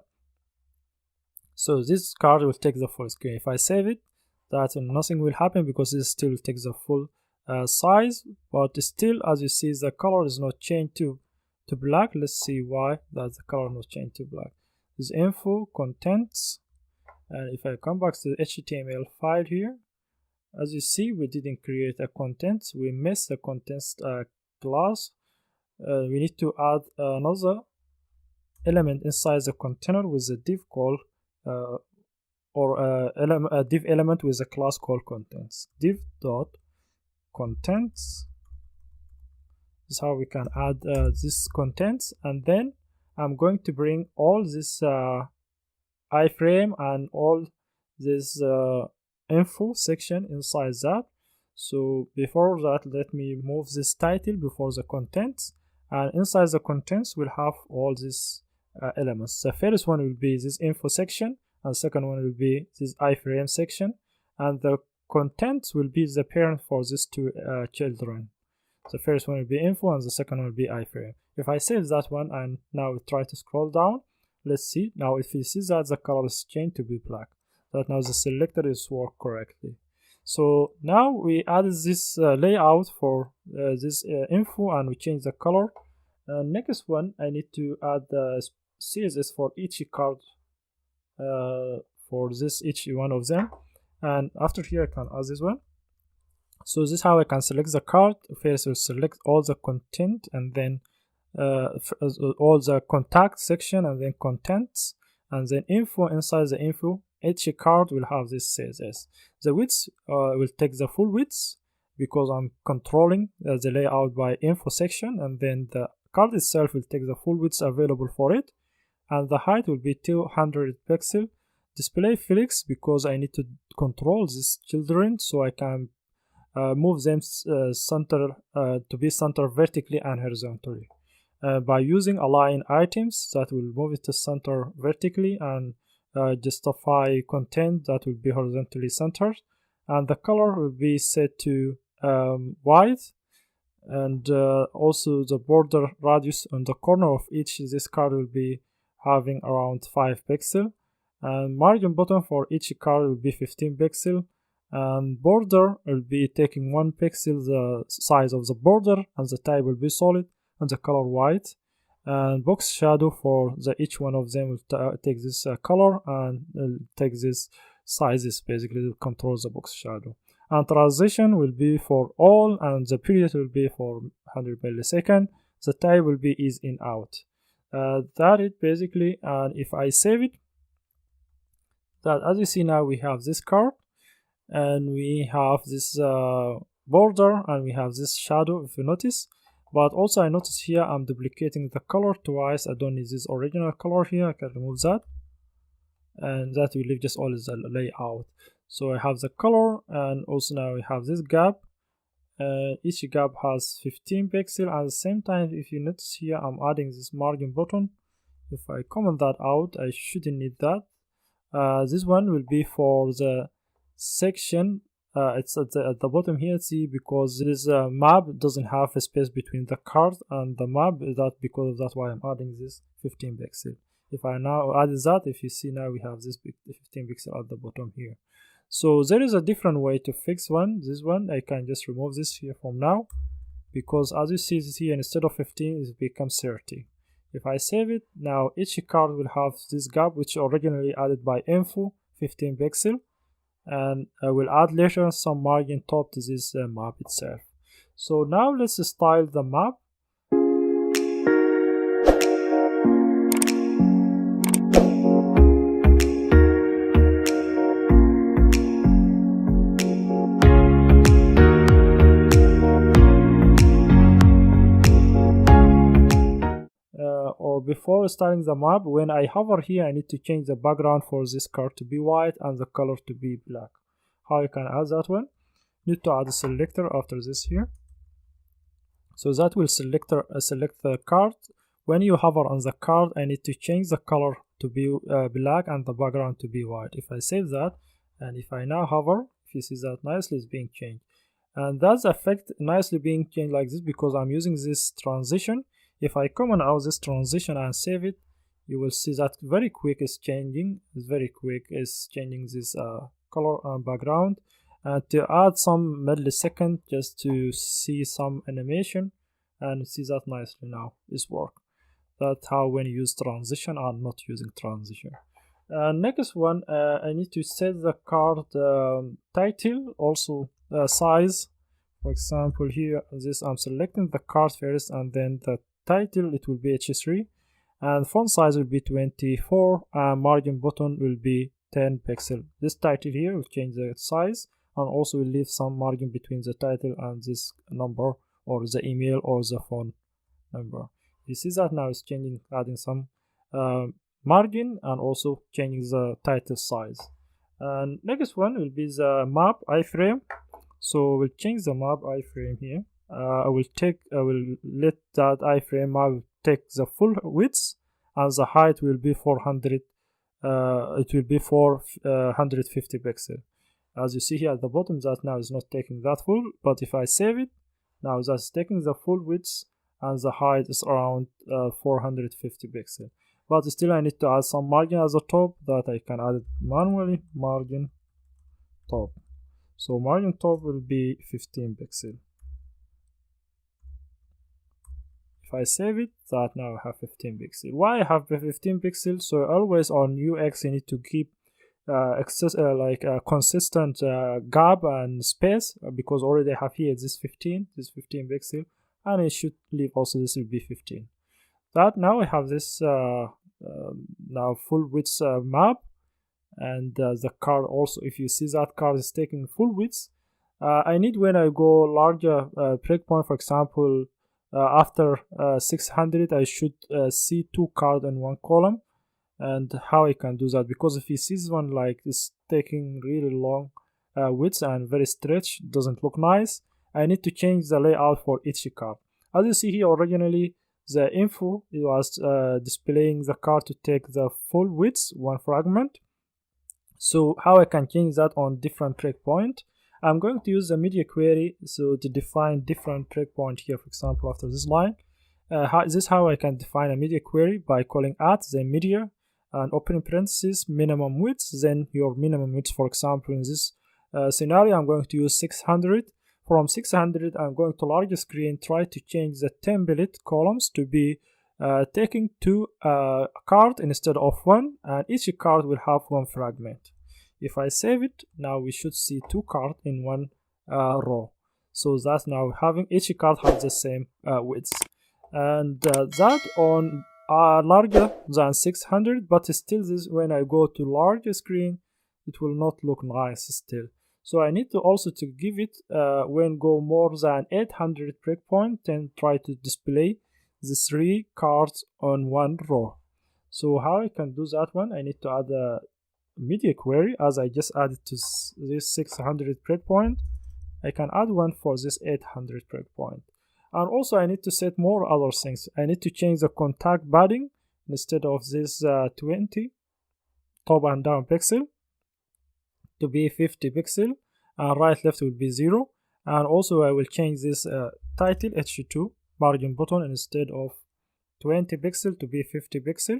so this card will take the full screen. If I save it, that nothing will happen because it still takes the full size, but still, as you see, the color is not changed to black. Let's see why that the color not changed to black. This info contents, and if I come back to the HTML file here, as you see, we didn't create a content. We missed the contents class. We need to add another element inside the container with a div called or a div element with a class called contents. Div dot contents. This is how we can add this contents, and then I'm going to bring all this iframe and all this info section inside that. So before that, let me move this title before the contents, and inside the contents we'll have all these elements. The first one will be this info section, and the second one will be this iframe section, and the contents will be the parent for these two children. The first one will be info and the second one will be iframe. If I save that one and now we try to scroll down, let's see. Now if you see that the color is changed to be black, that now the selector is worked correctly. So now we added this layout for this info, and we change the color. Next one, I need to add the CSS for each card, for this each one of them, and after here I can add this one. So this is how I can select the card. First, we'll select all the content, and then all the contact section, and then contents, and then info. Inside the info, each card will have this CSS. The width will take the full width because I'm controlling the layout by info section, and then the card itself will take the full width available for it, and the height will be 200 pixels. Display flex because I need to control these children, so I can move them center to be centered vertically and horizontally by using align items that will move it to center vertically, and justify content that will be horizontally centered, and the color will be set to white, and also the border radius on the corner of each this card will be having around 5 pixels, and margin bottom for each card will be 15 pixels, and border will be taking 1 pixel the size of the border, and the type will be solid and the color white, and box shadow for each one of them will take this color and take this sizes, basically to control the box shadow, and transition will be for all, and the period will be for 100 milliseconds. The type will be is in out. That is basically, and if I save it, that as you see now we have this card, and we have this border, and we have this shadow, if you notice. But also I notice here I'm duplicating the color twice. I don't need this original color here. I can remove that, and that will leave just all the layout. So I have the color, and also now we have this gap. Each gap has 15 pixels. At the same time, if you notice here, I'm adding this margin button. If I comment that out, I shouldn't need that. This one will be for the section. It's at the bottom here, see, because this map doesn't have a space between the card and the map. That because of that why I'm adding this 15 pixel. If I now add that, if you see now we have this 15 pixel at the bottom here. So there is a different way to fix this one. I can just remove this here from now, because as you see this here, instead of 15 it becomes 30. If I save it, now each card will have this gap which originally added by info 15 pixel, and I will add later some margin top to this map itself. So now let's style the map. before starting the map, when I hover here, I need to change the background for this card to be white and the color to be black. How you can add that one? Need to add a selector after this here. So that will select the card. When you hover on the card, I need to change the color to be black and the background to be white. If I save that, and if I now hover, if you see that nicely is being changed. And that's effect nicely being changed like this because I'm using this transition. If I comment out this transition and save it, you will see that very quick is changing. It's very quick is changing this color and background. And to add some millisecond just to see some animation and see that nicely now is work. That's how when you use transition or not using transition. Next one, I need to set the card title, also size. For example, here this I'm selecting the card first and then the title, it will be H3 and font size will be 24 and margin button will be 10 pixel. This title here will change the size and also will leave some margin between the title and this number or the email or the phone number. You see that now it's changing, adding some margin and also changing the title size. And next one will be the map iframe. So we'll change the map iframe here. I will let that iframe map take the full width and the height will be 400. It will be 450 pixel. As you see here at the bottom, that now is not taking that full, but if I save it, now that's taking the full width and the height is around 450 pixel. But still I need to add some margin at the top that I can add it manually, margin top. So margin top will be 15 pixel. If I save it, that now I have 15 pixel. Why I have 15 pixel? So always on UX you need to keep consistent gap and space because already I have here this 15 pixel and it should leave also this will be 15. That now I have this now full width map and the card also, if you see that card is taking full width, I need when I go larger breakpoint, for example after 600 I should see 2 cards in one column. And how I can do that, because if you see this one like it's taking really long width and very stretch, doesn't look nice, I need to change the layout for each card. As you see here, originally the info it was displaying the card to take the full width, one fragment. So how I can change that on different breakpoint, I'm going to use the media query so to define different breakpoint here. For example, after this line, this is how I can define a media query by calling at the media and opening parentheses minimum width, then your minimum width. For example, in this scenario I'm going to use 600. From 600 I'm going to larger screen, try to change the template columns to be taking 2 cards instead of 1, and each card will have 1 fragment. If I save it, now we should see 2 cards in 1 row. So that's now having each card has the same width, and that on larger than 600, but still this when I go to larger screen it will not look nice still. So I need to also to give it when go more than 800 breakpoint, then try to display the 3 cards on 1 row. So how I can do that one, I need to add a media query. As I just added to this 600 breakpoint, I can add one for this 800 breakpoint. And also I need to set more other things. I need to change the contact padding. Instead of this 20 top and down pixel to be 50 pixel, and right left will be 0. And also I will change this title H2 margin button instead of 20 pixel to be 50 pixel,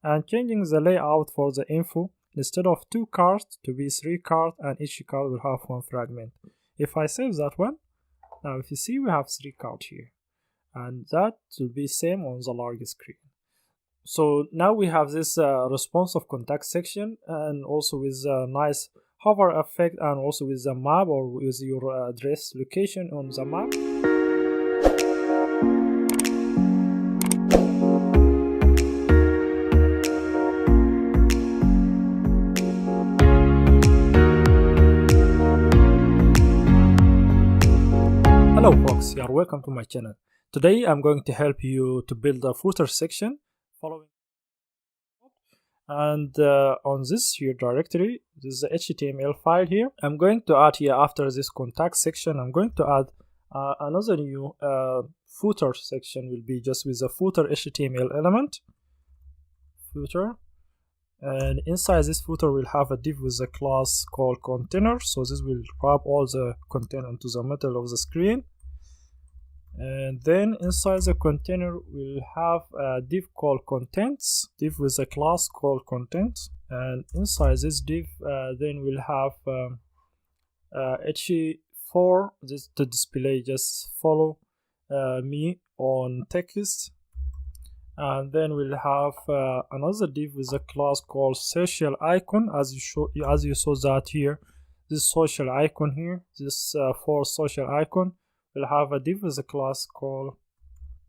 and changing the layout for the info instead of 2 cards to be 3 cards, and each card will have 1 fragment. If I save that one, now if you see we have 3 cards here, and that will be same on the larger screen. So now we have this responsive contact section, and also with a nice hover effect, and also with the map or with your address location on the map. Hello folks, you are welcome to my channel. Today I'm going to help you to build a footer section following And on this here directory, this is the HTML file here. I'm going to add here, after this contact section, I'm going to add another new footer section. Will be just with a footer HTML element, footer, and inside this footer we'll have a div with a class called container. So this will wrap all the content into the middle of the screen. And then inside the container we'll have a div called contents, div with a class called content. And inside this div then we'll have h4, this to display just follow me on text. And then we'll have another div with a class called social icon, as you saw that here. This social icon here, this for social icon, we'll have a div with a class called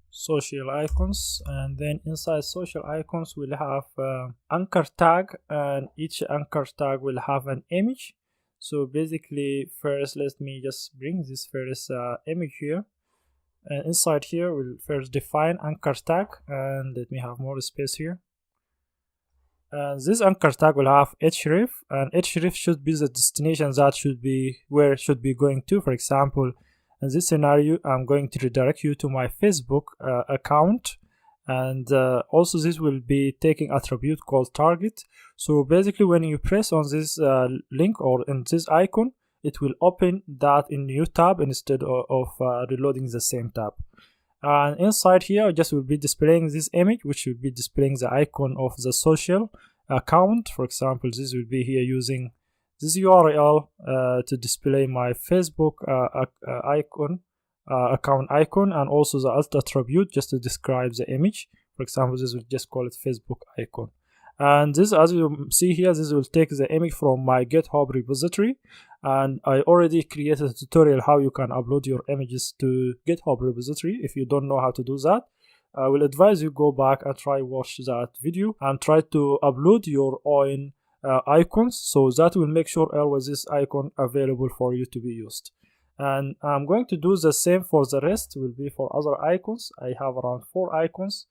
social icons. And then inside social icons we'll have anchor tag, and each anchor tag will have an image. So basically, first let me just bring this first image here, and inside here we'll first define anchor tag, and let me have more space here. And this anchor tag will have href, and href should be the destination that should be where it should be going to. For example, in this scenario, I'm going to redirect you to my Facebook account, and also this will be taking attribute called target. So basically, when you press on this link or in this icon, it will open that in new tab instead of reloading the same tab. And inside here, just will be displaying this image, which will be displaying the icon of the social account. For example, this will be here using this URL to display my Facebook icon, account icon, and also the alt attribute just to describe the image. For example, this will just call it Facebook icon. And this, as you see here, this will take the image from my GitHub repository, and I already created a tutorial how you can upload your images to GitHub repository. If you don't know how to do that, I will advise you go back and try watch that video and try to upload your own icons, so that will make sure always this icon available for you to be used. And I'm going to do the same for the rest. Will be for other icons. I have around 4 icons.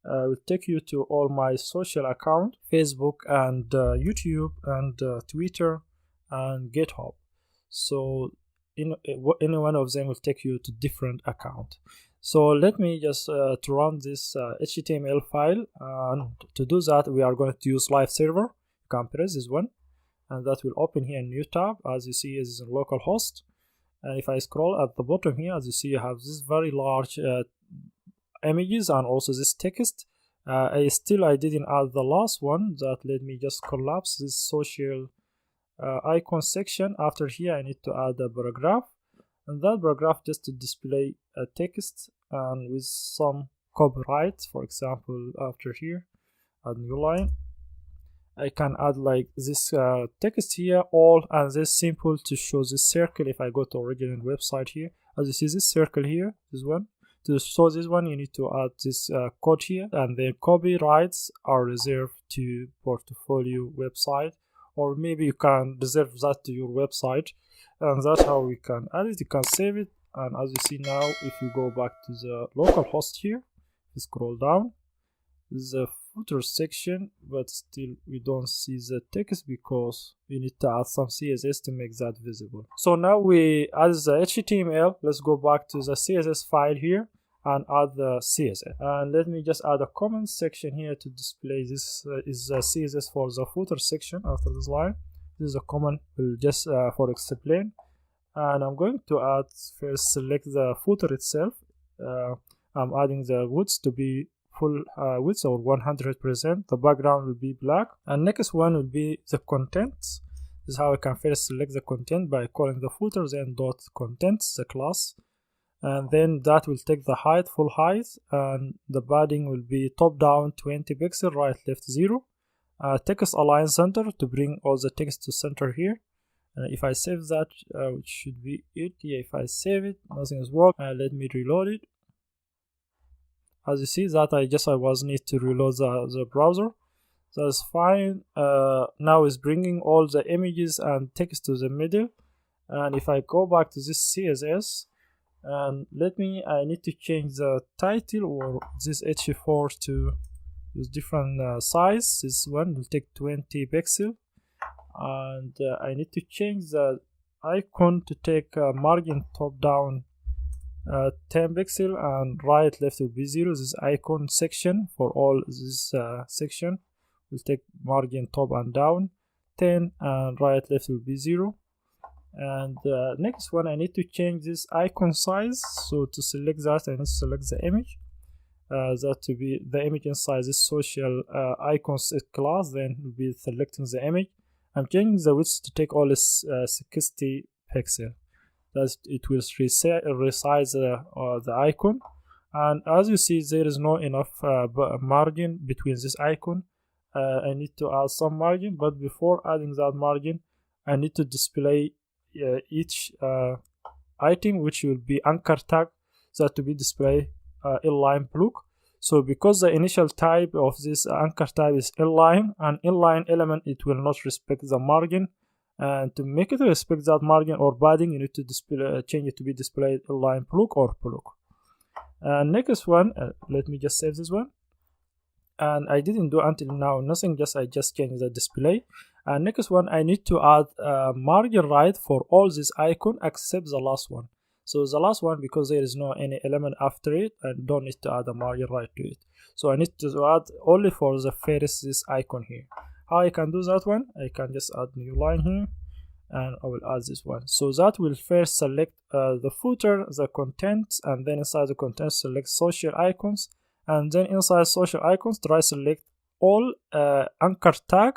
Will take you to all my social account, Facebook and YouTube and Twitter and GitHub. So any one of them will take you to different account. So let me just to run this HTML file, and to do that we are going to use live server. You can press this one, and that will open here a new tab. As you see, this is a local host. And if I scroll at the bottom here, as you see, you have this very large images and also this text. I didn't add the last one. That let me just collapse this social icon section. After here I need to add a paragraph, and that paragraph just to display a text and with some copyright. For example, after here add new line, I can add like this text here, all, and this simple to show this circle. If I go to original website here, as you see this circle here, this one, to show this one you need to add this code here, and then copyrights are reserved to portfolio website, or maybe you can reserve that to your website, and that's how we can add it. You can save it, and as you see now, if you go back to the local host here, scroll down, this is a footer section, but still we don't see the text because we need to add some CSS to make that visible. So now we add the HTML. Let's go back to the CSS file here and add the CSS. And let me just add a comment section here to display this is the CSS for the footer section after this line. This is a comment will just for explain. And I'm going to add first, select the footer itself. I'm adding the width to be full width or 100%. The background will be black, and next one will be the contents. This is how I can first select the content by calling the footer, then dot contents, the class, and then that will take the height, full height, and the padding will be top down 20 pixel, right left 0. Text align center to bring all the text to center here. And if I save that, which should be it. Yeah, if I save it, nothing is working. Let me reload it. As you see that I was need to reload the browser. That's fine. Now it's bringing all the images and text to the middle. And if I go back to this CSS, and I need to change the title or this h4 to use different size. This one will take 20 pixel, and I need to change the icon to take margin top down 10 pixel, and right left will be 0. This icon section for all this section will take margin top and down 10, and right left will be 0. And next one, I need to change this icon size. So to select that, I need to select the image, that to be the image inside this social icons class. Then we'll be selecting the image. I'm changing the width to take all this 60 pixel. That it will resize the icon. And as you see, there is not enough margin between this icon. I need to add some margin, but before adding that margin, I need to display each item, which will be anchor tag, that to be displayed inline block. So because the initial type of this anchor type is inline, and inline element, it will not respect the margin, and to make it respect that margin or padding, you need to display change it to be displayed inline block or block. Next one, let me just save this one. And I didn't do until now nothing, I just changed the display. And next one, I need to add margin right for all this icon except the last one. So the last one, because there is no any element after it, I don't need to add a margin right to it. So I need to add only for the first this icon here. How I can do that one? I can just add new line here, and I will add this one. So that will first select the footer, the contents, and then inside the contents select social icons, and then inside social icons try select all anchor tag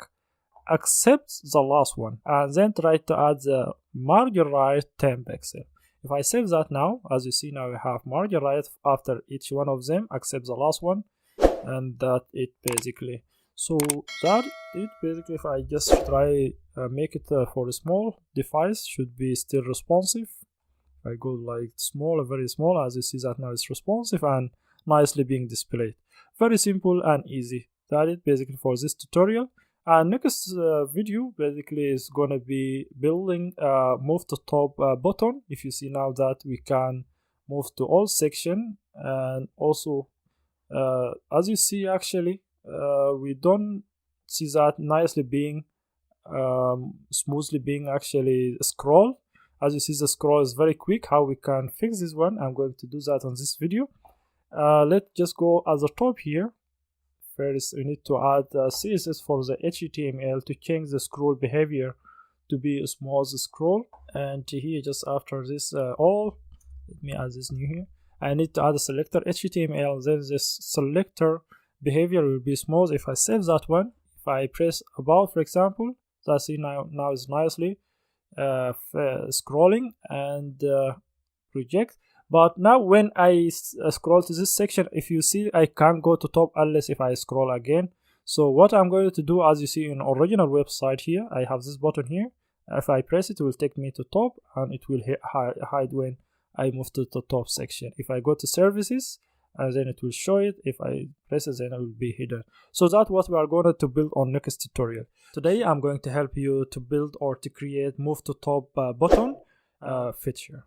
except the last one, and then try to add the margin right 10 pixel. If I save that now, as you see, now we have margin right after each one of them except the last one, and that it basically. So that it basically, if I just try make it for a small device, should be still responsive. If I go like small, very small, as you see that now it's responsive and nicely being displayed. Very simple and easy. That is basically for this tutorial. And next video basically is gonna be building move to top button. If you see now that we can move to all section, and also as you see, actually we don't see that nicely being smoothly being actually scroll. As you see, the scroll is very quick. How we can fix this one, I'm going to do that on this video. Let's just go at the top here. First, we need to add CSS for the HTML to change the scroll behavior to be a smooth scroll. And here, just after this all, let me add this new here. I need to add a selector HTML. Then this selector behavior will be smooth. If I save that one, if I press about, for example, that's see now is nicely scrolling and project. But now when I scroll to this section, if you see, I can't go to top unless if I scroll again. So what I'm going to do, as you see in original website here, I have this button here. If I press it, it will take me to top, and it will hide when I move to the top section. If I go to services, and then it will show it. If I press it, then it will be hidden. So that's what we are going to build on next tutorial. Today I'm going to help you to build or to create move to top button feature.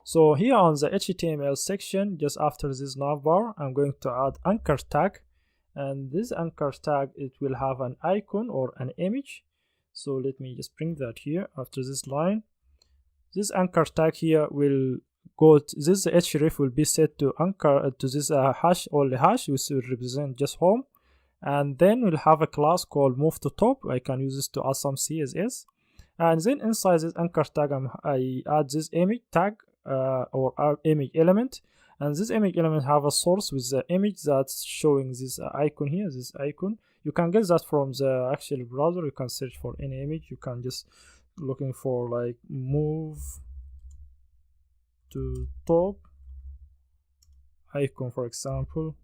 So here on the HTML section, just after this navbar, I'm going to add anchor tag, and this anchor tag, it will have an icon or an image. So let me just bring that here after this line. This anchor tag here will go to this href will be set to anchor to this hash, only hash, which will represent just home, and then we'll have a class called move to top. I can use this to add some CSS, and then inside this anchor tag I add this image tag or our image element, and this image element have a source with the image that's showing this icon here. This icon, you can get that from the actual browser. You can search for any image. You can just looking for like move to top icon, for example,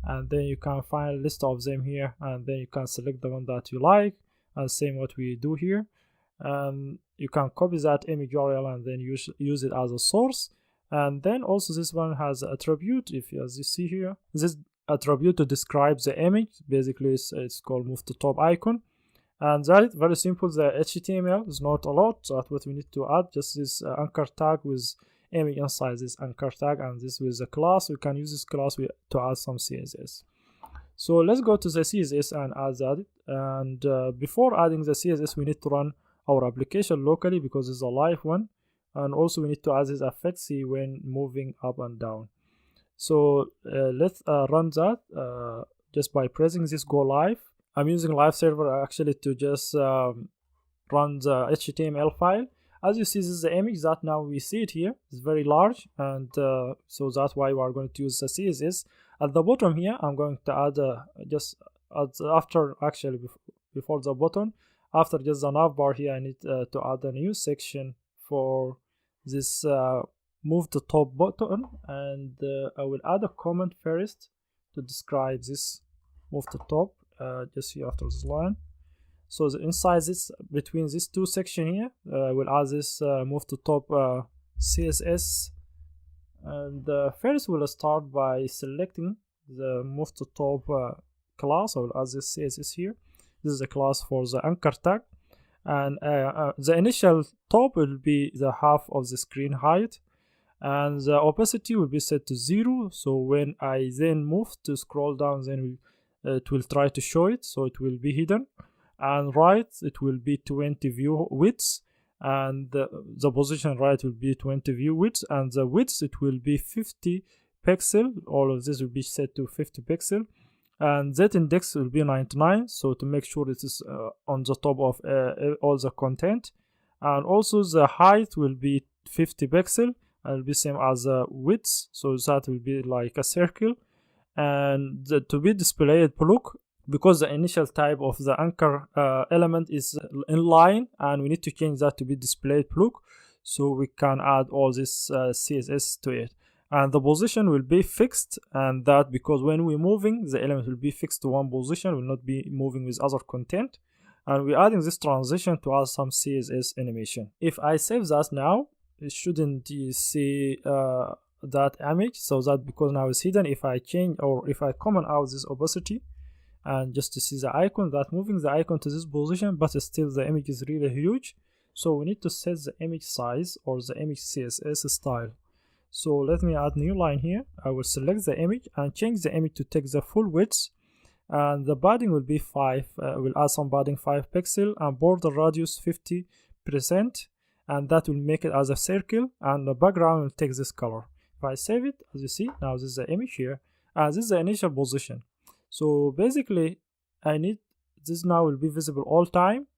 and then you can find a list of them here, and then you can select the one that you like, and same what we do here. You can copy that image URL and then use it as a source. And then also this one has an attribute. If as you see here, this attribute to describe the image. Basically it's called move to top icon, and that is very simple. The HTML is not a lot. That's what we need to add, just this anchor tag with image inside this anchor tag, and this with the class. We can use this class to add some CSS. So let's go to the CSS and add that. And before adding the CSS, we need to run our application locally because it's a live one, and also we need to add this effect see when moving up and down. So let's run that just by pressing this go live. I'm using live server actually to just run the HTML file. As you see, this is the image that now we see it here. It's very large, and so that's why we are going to use the CSS. At the bottom here, I'm going to add before the button, after just the navbar here, I need to add a new section for this move to top button, and I will add a comment first to describe this move to top, just here after this line. So inside this, between these two sections here, I will add this move to top CSS. And first we'll start by selecting the move to top class. I will add this CSS here. This is a class for the anchor tag, and the initial top will be the half of the screen height, and the opacity will be set to 0. So when I then move to scroll down, then it will try to show it, so it will be hidden. And right, it will be 20 view width, and the position right will be 20 view width, and the width it will be 50 pixel. All of this will be set to 50 pixel, and z index will be 99, so to make sure it is on the top of all the content. And also the height will be 50 pixel, and will be same as the width, so that will be like a circle. And to be displayed block, because the initial type of the anchor element is inline, and we need to change that to be displayed block, so we can add all this CSS to it. And the position will be fixed, and that because when we're moving, the element will be fixed to one position, will not be moving with other content. And we're adding this transition to add some CSS animation. If I save that now, it shouldn't see that image, so that because now it's hidden. If I change, or if I comment out this opacity, and just to see the icon, that moving the icon to this position, but still the image is really huge, so we need to set the image size or the image CSS style. So let me add new line here. I will select the image and change the image to take the full width, and the padding will be 5. We'll add some padding 5 pixel, and border radius 50%, and that will make it as a circle, and the background will take this color. If I save it, as you see, now this is the image here, and this is the initial position. So basically I need this now will be visible all time,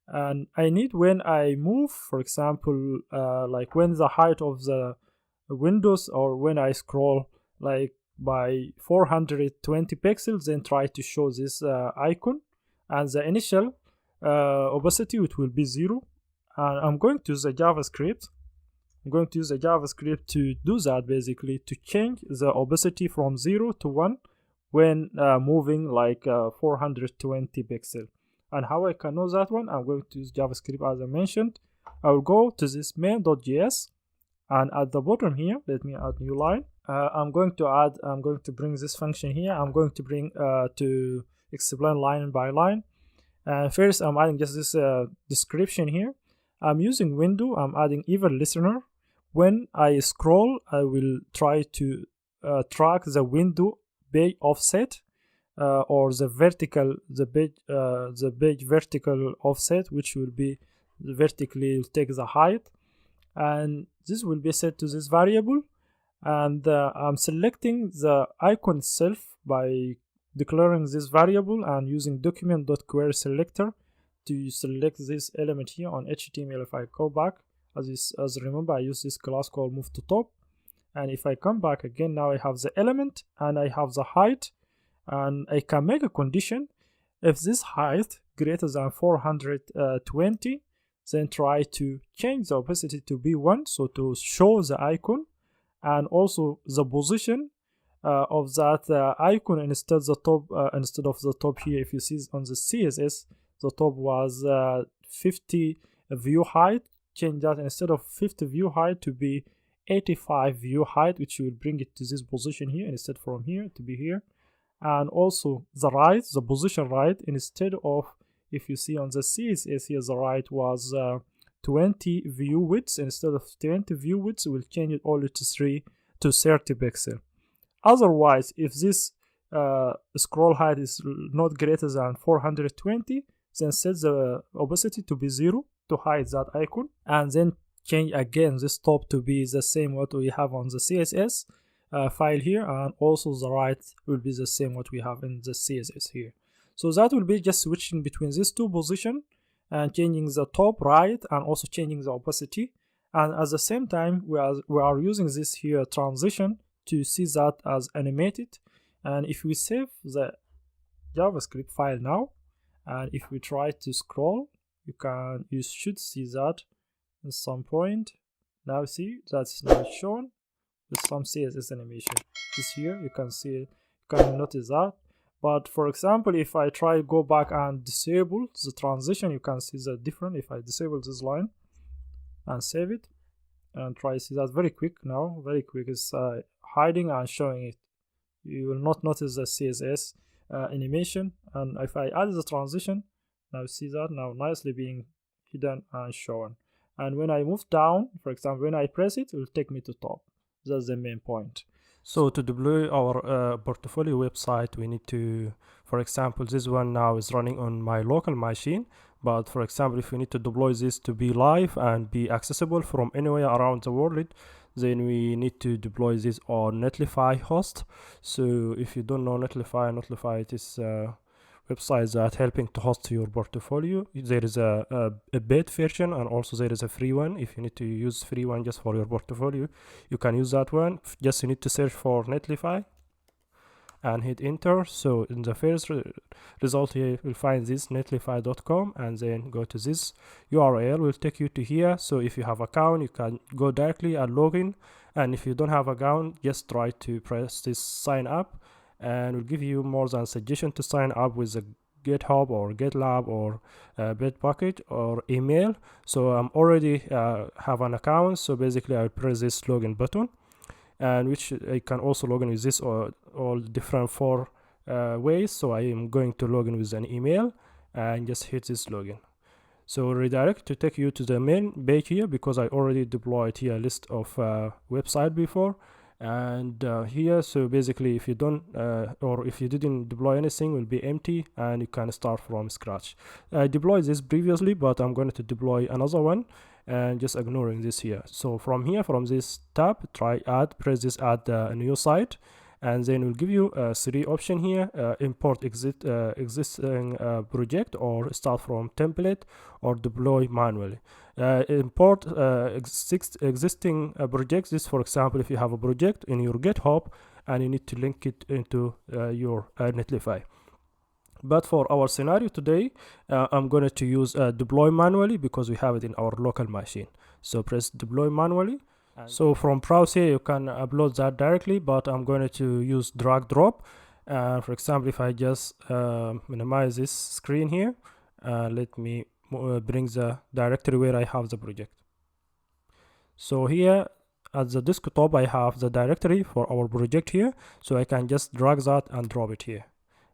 and I need when I move, for example, like when the height of the windows, or when I scroll like by 420 pixels, then try to show this icon, and the initial opacity it will be 0. And I'm going to use the JavaScript. I'm going to use the JavaScript to do that, basically to change the opacity from 0 to 1 when moving like 420 pixel. And how I can know that one, I'm going to use JavaScript as I mentioned. I will go to this main.js, and at the bottom here, let me add new line. I'm going to bring this function here. I'm going to bring to explain line by line. First, I'm adding just this description here. I'm using window. I'm adding event listener. When I scroll, I will try to track the window page offset, or the page vertical offset, which will be vertically take the height, and this will be set to this variable. And I'm selecting the icon itself by declaring this variable and using document.querySelector to select this element here on HTML. If I go back, as remember, I use this class called move to top, and if I come back again, now I have the element and I have the height, and I can make a condition. If this height greater than 420, then try to change the opacity to be 1, so to show the icon, and also the position of that icon instead of the top here. If you see on the CSS, the top was 50 view height. Change that instead of 50 view height to be 85 view height, which will bring it to this position here instead from here to be here. And also the right, the position right, instead of, if you see on the CSS here, the right was 20 view widths. Instead of 20 view widths, we'll change it only to 30 pixel. Otherwise, if this scroll height is not greater than 420, then set the opacity to be 0 to hide that icon, and then change again this top to be the same what we have on the CSS file here, and also the right will be the same what we have in the CSS here. So that will be just switching between these two positions and changing the top right and also changing the opacity. And at the same time, we are using this here transition to see that as animated. And if we save the JavaScript file now, and if we try to scroll, you should see that at some point. Now see that's not shown with some CSS animation. This here you can see, you can notice that. But for example, if I try to go back and disable the transition, you can see the difference. If I disable this line and save it and try to see that very quick now, very quick, is hiding and showing it. You will not notice the CSS animation. And if I add the transition, now see that now nicely being hidden and shown. And when I move down, for example, when I press it, it will take me to top. That's the main point. So to deploy our portfolio website, we need to, for example, this one now is running on my local machine. But for example, if we need to deploy this to be live and be accessible from anywhere around the world, then we need to deploy this on Netlify host. So if you don't know Netlify, it is websites that helping to host your portfolio. There is a paid version and also there is a free one. If you need to use free one just for your portfolio, you can use that one. Just you need to search for Netlify and hit enter. So in the first result here, you'll find this netlify.com, and then go to this URL, will take you to here. So if you have account, you can go directly and log in, and if you don't have account, just try to press this sign up, and will give you more than suggestion to sign up with a GitHub or GitLab or Bitbucket or email. So I'm already have an account, so basically I'll press this login button, and which I can also log in with this or all different 4 ways. So I am going to log in with an email and just hit this login. So redirect to take you to the main page here, because I already deployed here a list of website before. And here, so basically if you don't or if you didn't deploy anything, will be empty and you can start from scratch. I deployed this previously, but I'm going to deploy another one and just ignoring this here. So from here, from this tab, press this add a new site, and then we'll give you 3 option here: import existing project, or start from template, or deploy manually. Import existing projects. This, for example, if you have a project in your GitHub and you need to link it into your Netlify. But for our scenario today, I'm going to use deploy manually because we have it in our local machine. So press deploy manually. So from browse here, you can upload that directly, but I'm going to use drag drop. For example, if I just minimize this screen here, let me bring the directory where I have the project. So here at the desktop, I have the directory for our project here. So I can just drag that and drop it here.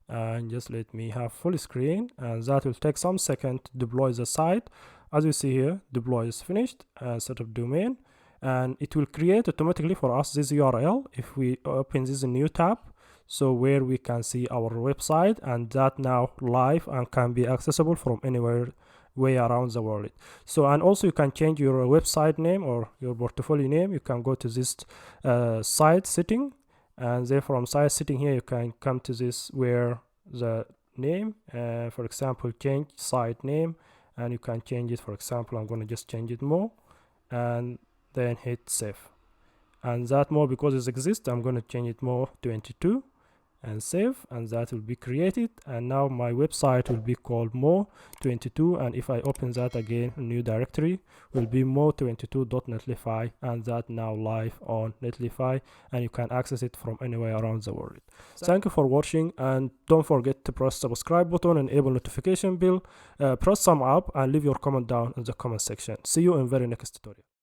And just let me have full screen, and that will take some second to deploy the site. As you see here, deploy is finished, and set up domain, and it will create automatically for us this URL if we open this new tab, so where we can see our website, and that now live and can be accessible from anywhere way around the world. So, and also you can change your website name or your portfolio name. You can go to this site setting, and then from site setting here you can come to this where the name, for example, change site name, and you can change it. For example, I'm going to just change it more, and then hit save. And that more, because it exists, I'm going to change it more 22 and save, and that will be created. And now my website will be called more22, and if I open that again, a new directory will be more22.netlify, and that now live on Netlify, and you can access it from anywhere around the world. Thank you for watching, and don't forget to press subscribe button and enable notification bell. Press thumb up and leave your comment down in the comment section. See you in very next tutorial.